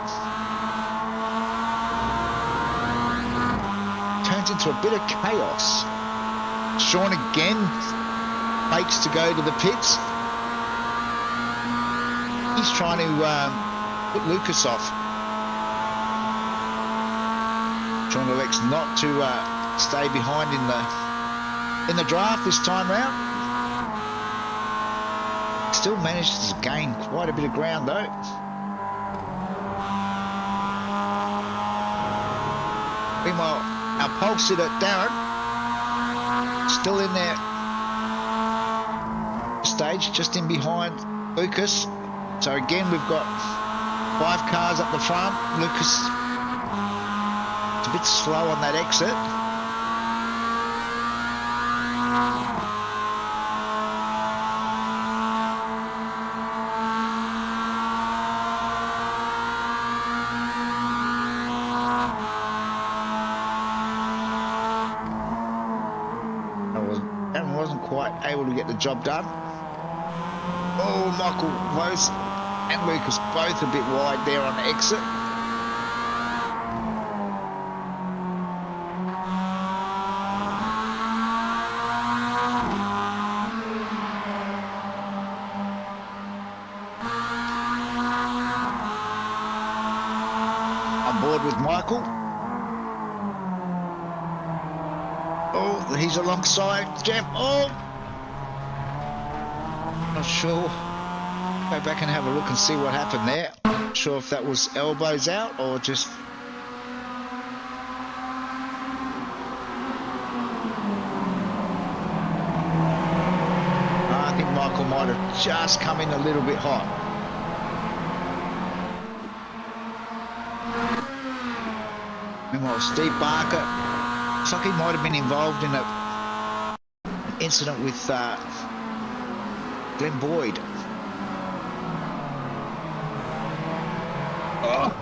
Turns into a bit of chaos. Sean again fakes to go to the pits. He's trying to put Lucas off. Sean elects not to stay behind in the draft this time round. Still manages to gain quite a bit of ground though. Meanwhile, our pole sitter Darren still in there stage, just in behind Lucas. So again, we've got 5 cars up the front. Lucas is a bit slow on that exit. Aaron wasn't quite able to get the job done. Oh, Michael Vos and Lucas both a bit wide there on the exit. On board with Michael. Oh, he's alongside Jeff. Oh! Not sure. Go back and have a look and see what happened there. Not sure if that was elbows out or just... I think Michael might have just come in a little bit hot. Meanwhile, Steve Barker, looks like he might have been involved in an incident with Glenn Boyd. Oh.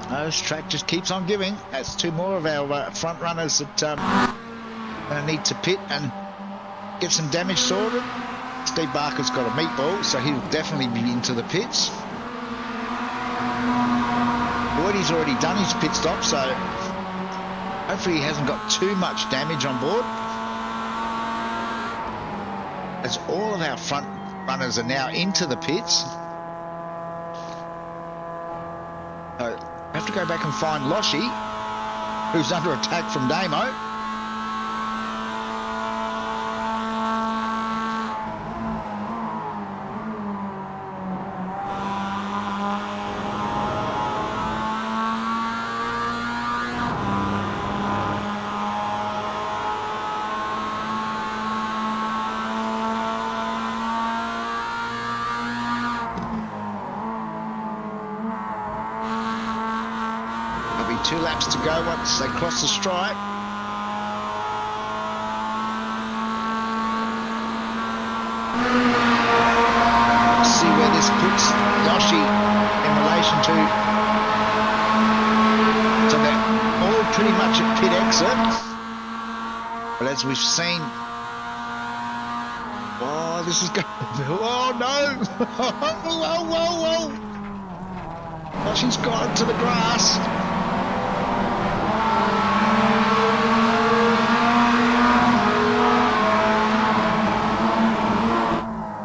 This track just keeps on giving. That's 2 more of our front runners that going to need to pit and get some damage sorted. Steve Barker's got a meatball, so he'll definitely be into the pits. Boydie's already done his pit stop, so hopefully he hasn't got too much damage on board. As all of our front runners are now into the pits. So I have to go back and find Loshi, who's under attack from Damo. There'll be 2 laps to go once they cross the stripe. See where this puts Yoshi in relation to... So they're all pretty much at pit exit. But as we've seen... Oh, this is going... Oh, no! Whoa, whoa, whoa! Caution's gone to the grass.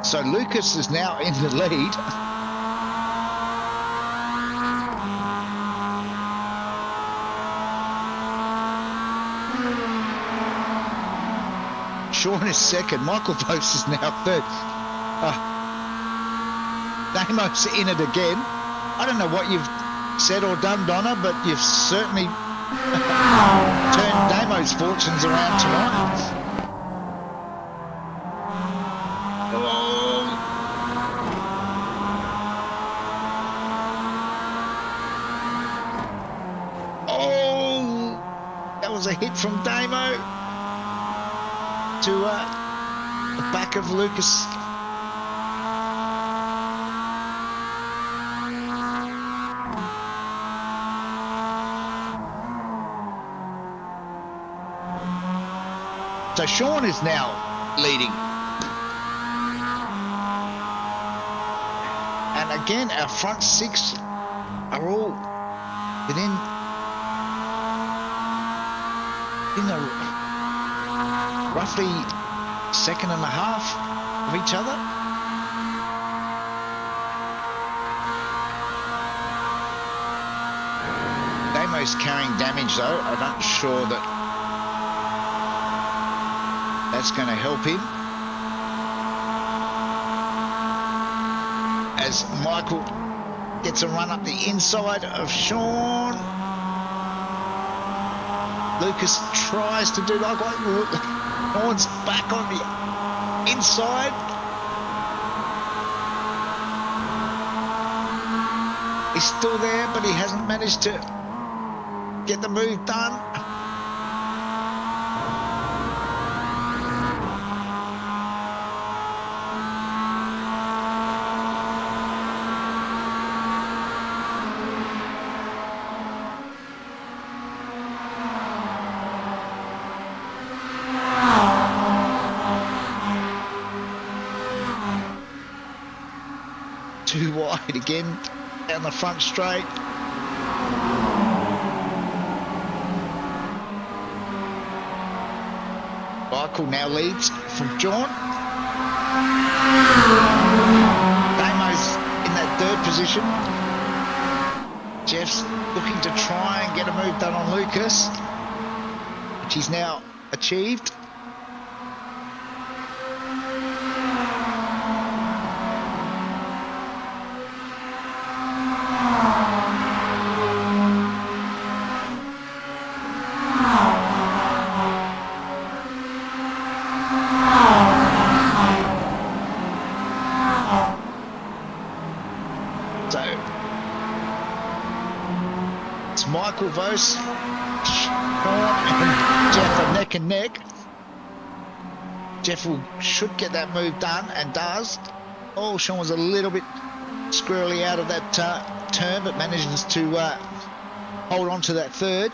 So Lucas is now in the lead. Sean is second. Michael Vose is now third. Damo's in it again. I don't know what you've said or done, Donna, but you've certainly turned Damo's fortunes around tonight. A hit from Damo to the back of Lucas. So Sean is now leading. And again, our front six are all within roughly second and a half of each other. Damo's carrying damage though. I'm not sure that that's going to help him. As Michael gets a run up the inside of Sean. Lucas tries to do likewise. Sean's back on the inside. He's still there, but he hasn't managed to get the move done. Too wide again down the front straight. Michael now leads from John. Damo's in that third position. Jeff's looking to try and get a move done on Lucas, which he's now achieved. Michael Vose, Sean and Jeff are neck and neck. Jeff should get that move done and does. Oh, Sean was a little bit squirrely out of that turn, but manages to hold on to that third.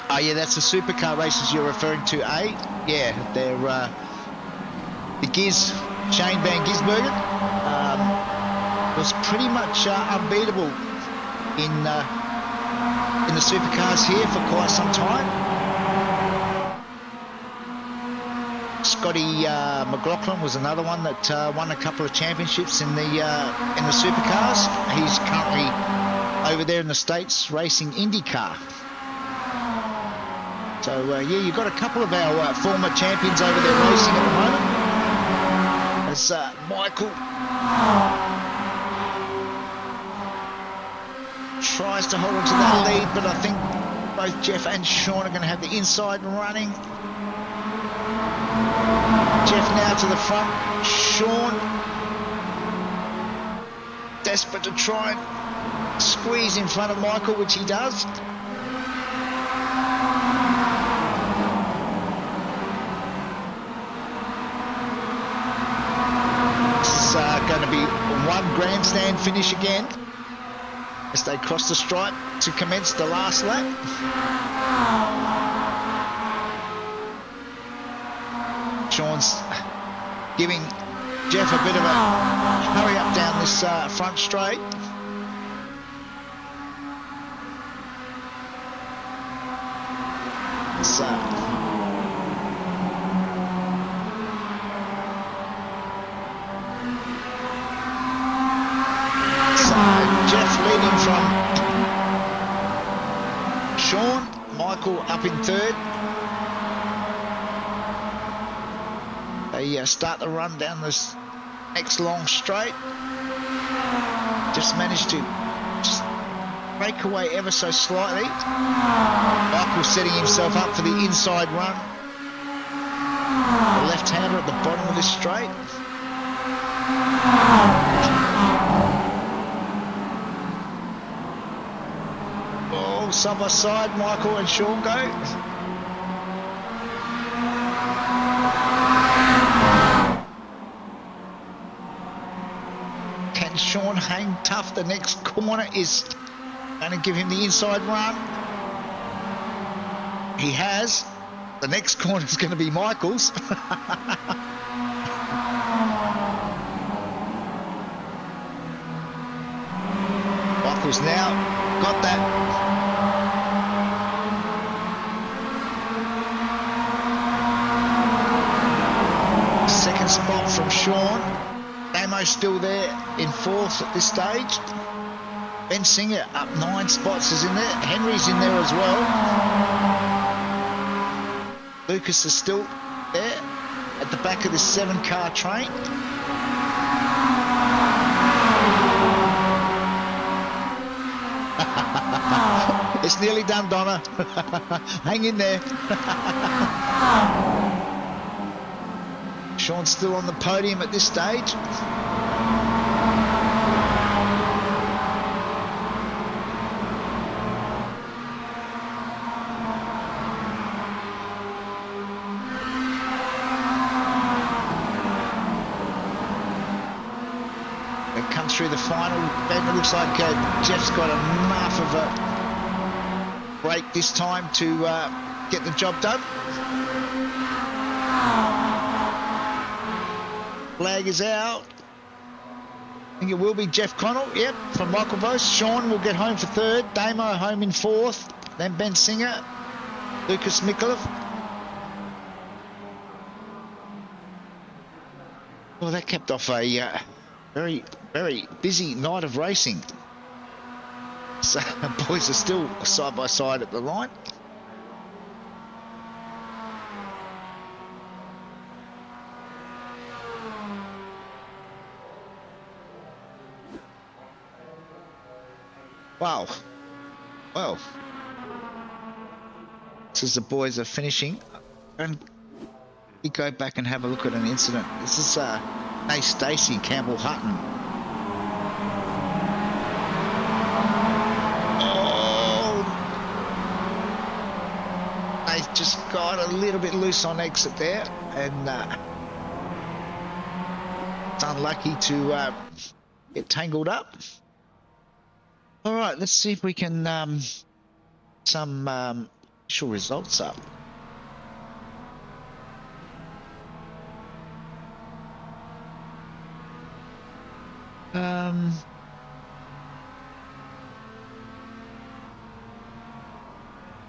Oh yeah, that's the supercar races you're referring to, eh? Yeah, they're the Giz, Shane Van Gisbergen was pretty much unbeatable in the supercars here for quite some time. Scotty McLaughlin was another one that won a couple of championships in the supercars. He's currently over there in the States racing IndyCar. So yeah, you've got a couple of our former champions over there racing at the moment. As Michael tries to hold on to that lead, but I think both Jeff and Sean are going to have the inside running. Jeff now to the front. Sean desperate to try and squeeze in front of Michael, which he does. This is going to be one grandstand finish again as they cross the stripe to commence the last lap. Sean's giving Jeff a bit of a hurry up down this front straight. So Jeff leading from Sean. Michael up in third. They start the run down this next long straight. Just managed to just break away ever so slightly. Michael setting himself up for the inside run. The left-hander at the bottom of this straight. Oh, side by side, Michael and Sean go. Can Sean hang tough? The next corner is going to give him the inside run. He has. The next corner is going to be Michael's. Michael's now got that. Second spot from Sean. Damo still there in fourth at this stage. Ben Singer up 9 spots is in there. Henry's in there as well. Lucas is still there at the back of this 7-car train. It's nearly done, Donna. Hang in there. Sean's still on the podium at this stage. They come through the final. It looks like Jeff's got enough of a break this time to get the job done. Flag is out. I think it will be Jeff Connell, yep, from Michael Vos. Sean will get home for third. Damo home in fourth. Then Ben Singer, Lucas Mikulev. Well, that kept off a very, very busy night of racing. So the boys are still side by side at the line. Wow. Well, as the boys are finishing, and we go back and have a look at an incident. This is Nay Stacey, Campbell Hutton. Oh, they just got a little bit loose on exit there, and it's unlucky to get tangled up. All right, let's see if we can some initial results up.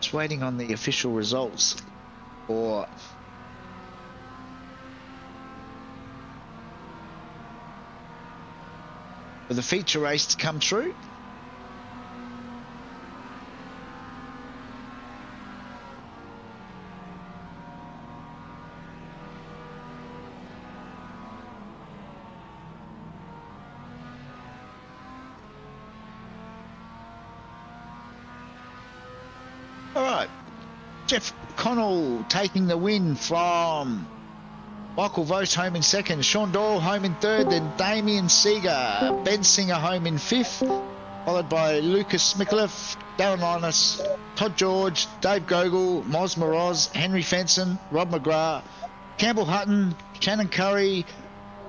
Just waiting on the official results for the feature race to come through. Jeff Connell taking the win from Michael Vos home in second, Sean Doyle home in third, then Damien Seeger, Ben Singer home in fifth, followed by Lucas Mikulev, Darren Linus, Todd George, Dave Gogol, Moz Moroz, Henry Fenson, Rob McGrath, Campbell Hutton, Shannon Curry,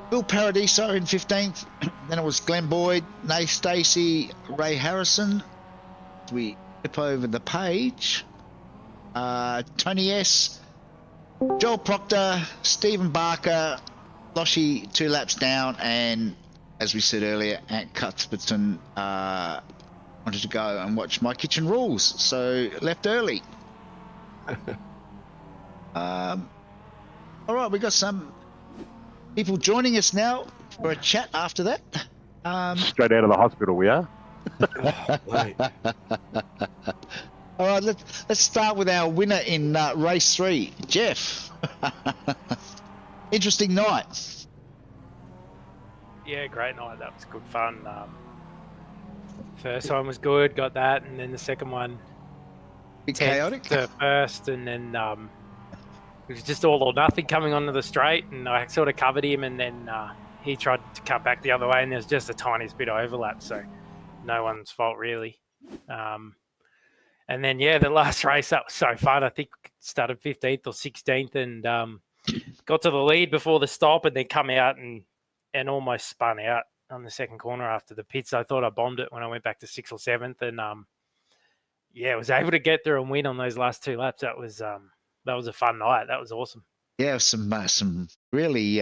Bill Paradiso in 15th, then it was Glenn Boyd, Nay Stacey, Ray Harrison. We flip over the page. Tony S, Joel Proctor, Stephen Barker, Loshy 2 laps down, and as we said earlier, Ant Cuthbertson wanted to go and watch My Kitchen Rules, so left early. All right, we got some people joining us now for a chat after that. Straight out of the hospital, we are. Mate. All right, let's start with our winner in race 3, Jeff. Interesting night. Yeah, great night. That was good fun. First one was good, got that, and then the second one, Bit 10th chaotic. to first, and then it was just all or nothing coming onto the straight, and I sort of covered him, and then he tried to cut back the other way, and there was just the tiniest bit of overlap, so no one's fault really. And then the last race, that was so fun. I think started 15th or 16th, and got to the lead before the stop, and then come out and almost spun out on the second corner after the pits. I thought I bombed it when I went back to 6th or 7th, and was able to get through and win on those last 2 laps. That was a fun night. That was awesome. Yeah, some really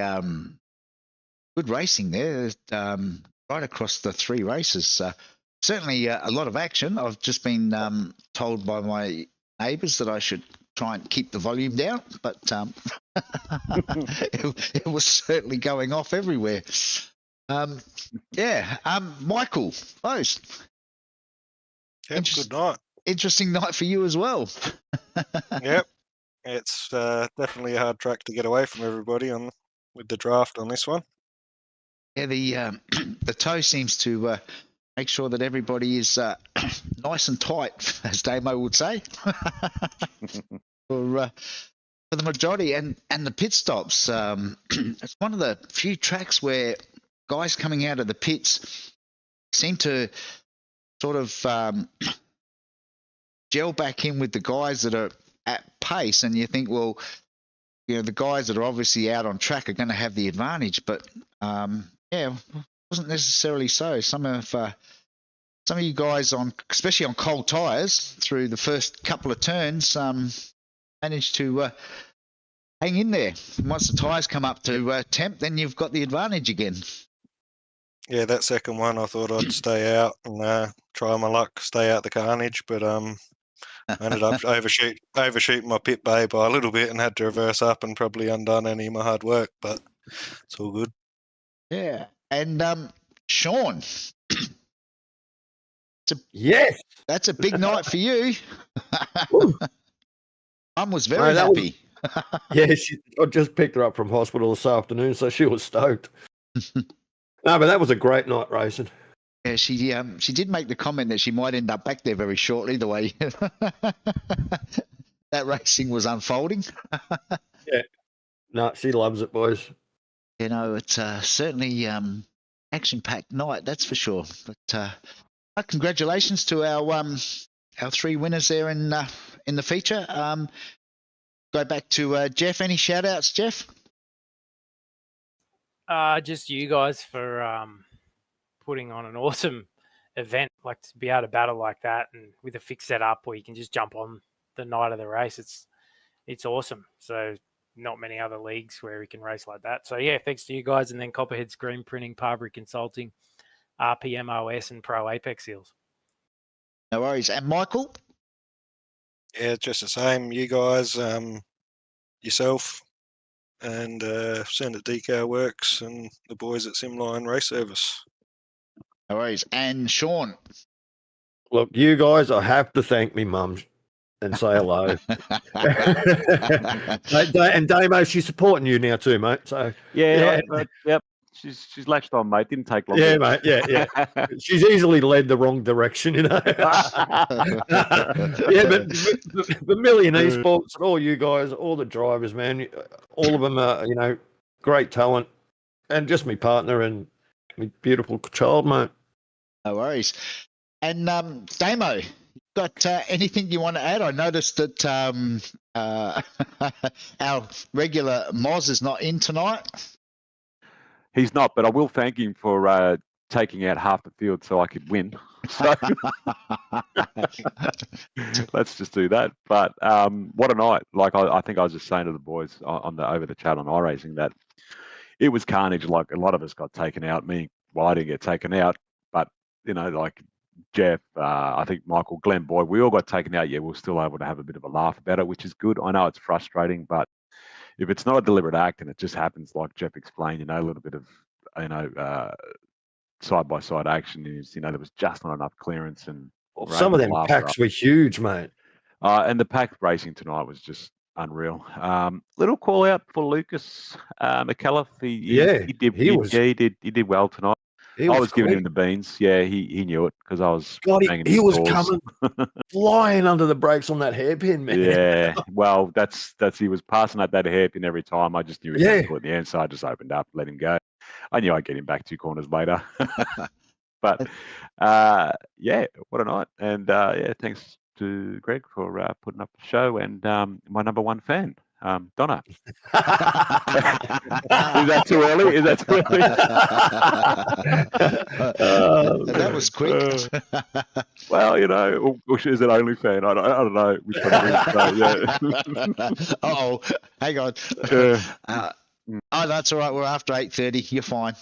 good racing there, right across the 3 races. Certainly a lot of action. I've just been told by my neighbours that I should try and keep the volume down, but it was certainly going off everywhere. Michael, close. Yep, good night. Interesting night for you as well. Yep, it's definitely a hard track to get away from everybody with the draft on this one. Yeah, the toe seems to make sure that everybody is nice and tight, as Damo would say, for the majority and the pit stops. It's one of the few tracks where guys coming out of the pits seem to sort of gel back in with the guys that are at pace, and you think, well, the guys that are obviously out on track are going to have the advantage, but wasn't necessarily so. Some of you guys especially on cold tyres, through the first couple of turns, managed to hang in there. And once the tyres come up to temp, then you've got the advantage again. Yeah, that second one, I thought I'd stay out and try my luck, stay out the carnage, but I ended up overshooting my pit bay by a little bit and had to reverse up and probably undone any of my hard work, but it's all good. Yeah, and Sean. Yes, that's a big night for you. Mum was very happy. I just picked her up from hospital this afternoon, so she was stoked. No, but that was a great night racing. Yeah, she did make the comment that she might end up back there very shortly, the way that racing was unfolding. Yeah. No, she loves it, boys. It's certainly action-packed night, that's for sure. But congratulations to our 3 winners there in the feature. Go back to Jeff. Any shout-outs, Jeff? Just you guys for putting on an awesome event, like to be able to battle like that and with a fixed setup where you can just jump on the night of the race. It's awesome. So not many other leagues where we can race like that. So thanks to you guys, and then Copperhead Screen Printing, Parbury Consulting, RPMOS, and Pro Apex Seals. No worries. And Michael? Yeah, just the same. You guys, yourself, and Senate Decal Works, and the boys at Simline Race Service. No worries. And Sean? Look, you guys, I have to thank me mum and say hello. And Damo, she's supporting you now too, mate. So yep. She's latched on, mate. Didn't take long. Yeah, mate. Yeah. She's easily led the wrong direction, but Million Esports, all you guys, all the drivers, man, all of them are, great talent, and just my partner and my beautiful child, mate. No worries. And Damo, got anything you want to add? I noticed that our regular Moz is not in tonight. He's not, but I will thank him for taking out half the field so I could win. So let's just do that. But what a night. Like I think I was just saying to the boys over the chat on iRacing that it was carnage. Like a lot of us got taken out. Me, well, I didn't get taken out, but like Jeff, I think Michael, Glenn Boyd, we all got taken out. Yeah, we were still able to have a bit of a laugh about it, which is good. I know it's frustrating, but if it's not a deliberate act and it just happens, like Jeff explained, a little bit of, side-by-side action is, there was just not enough clearance, and Well, we're some able of to them laugh it packs up. were huge, mate. And the pack racing tonight was just unreal. Little call out for Lucas McAuliffe. He did well tonight. He I was was giving quick. him the beans. Yeah, he knew it because I was God, banging he his was doors. coming flying under the brakes on that hairpin, man. Yeah, well, that's he was passing up that hairpin every time. I just knew he was going to pull it in the end, so I just opened up, let him go. I knew I'd get him back 2 corners later. But yeah, what a night! And yeah, thanks to Greg for putting up the show, and my number one fan, Donna. Is that too early? That was quick. Well, or is it only fan? I don't know which one it is. So, yeah. Oh, hang on. Oh, that's all right. We're after 8:30. You're fine.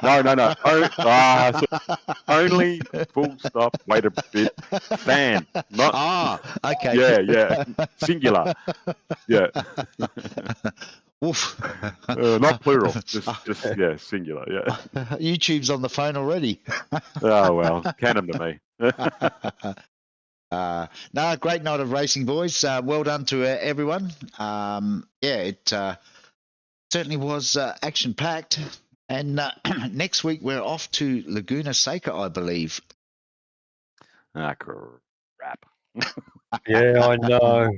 No. Only full stop. Wait a bit. Fan. Not. Okay. Yeah. Singular. Yeah. Oof. Not plural. Just yeah, singular. Yeah. YouTube's on the phone already. Oh well, count them to me. No, great night of racing, boys. Well done to everyone. It certainly was action packed. And next week we're off to Laguna Seca, I believe. Crap. Yeah, I know.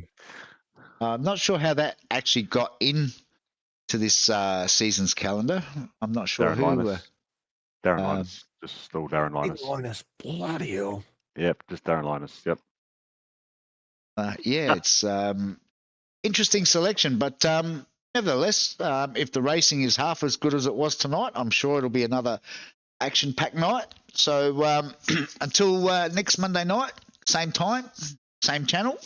I'm not sure how that actually got into this season's calendar. I'm not sure Darren who. Linus. Darren Linus. Just still Darren Linus. Linus, bloody hell. Yep, just Darren Linus. Yep. It's interesting selection, but nevertheless, if the racing is half as good as it was tonight, I'm sure it'll be another action-packed night. So until next Monday night, same time, same channel,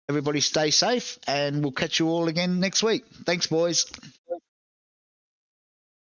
everybody stay safe, and we'll catch you all again next week. Thanks, boys.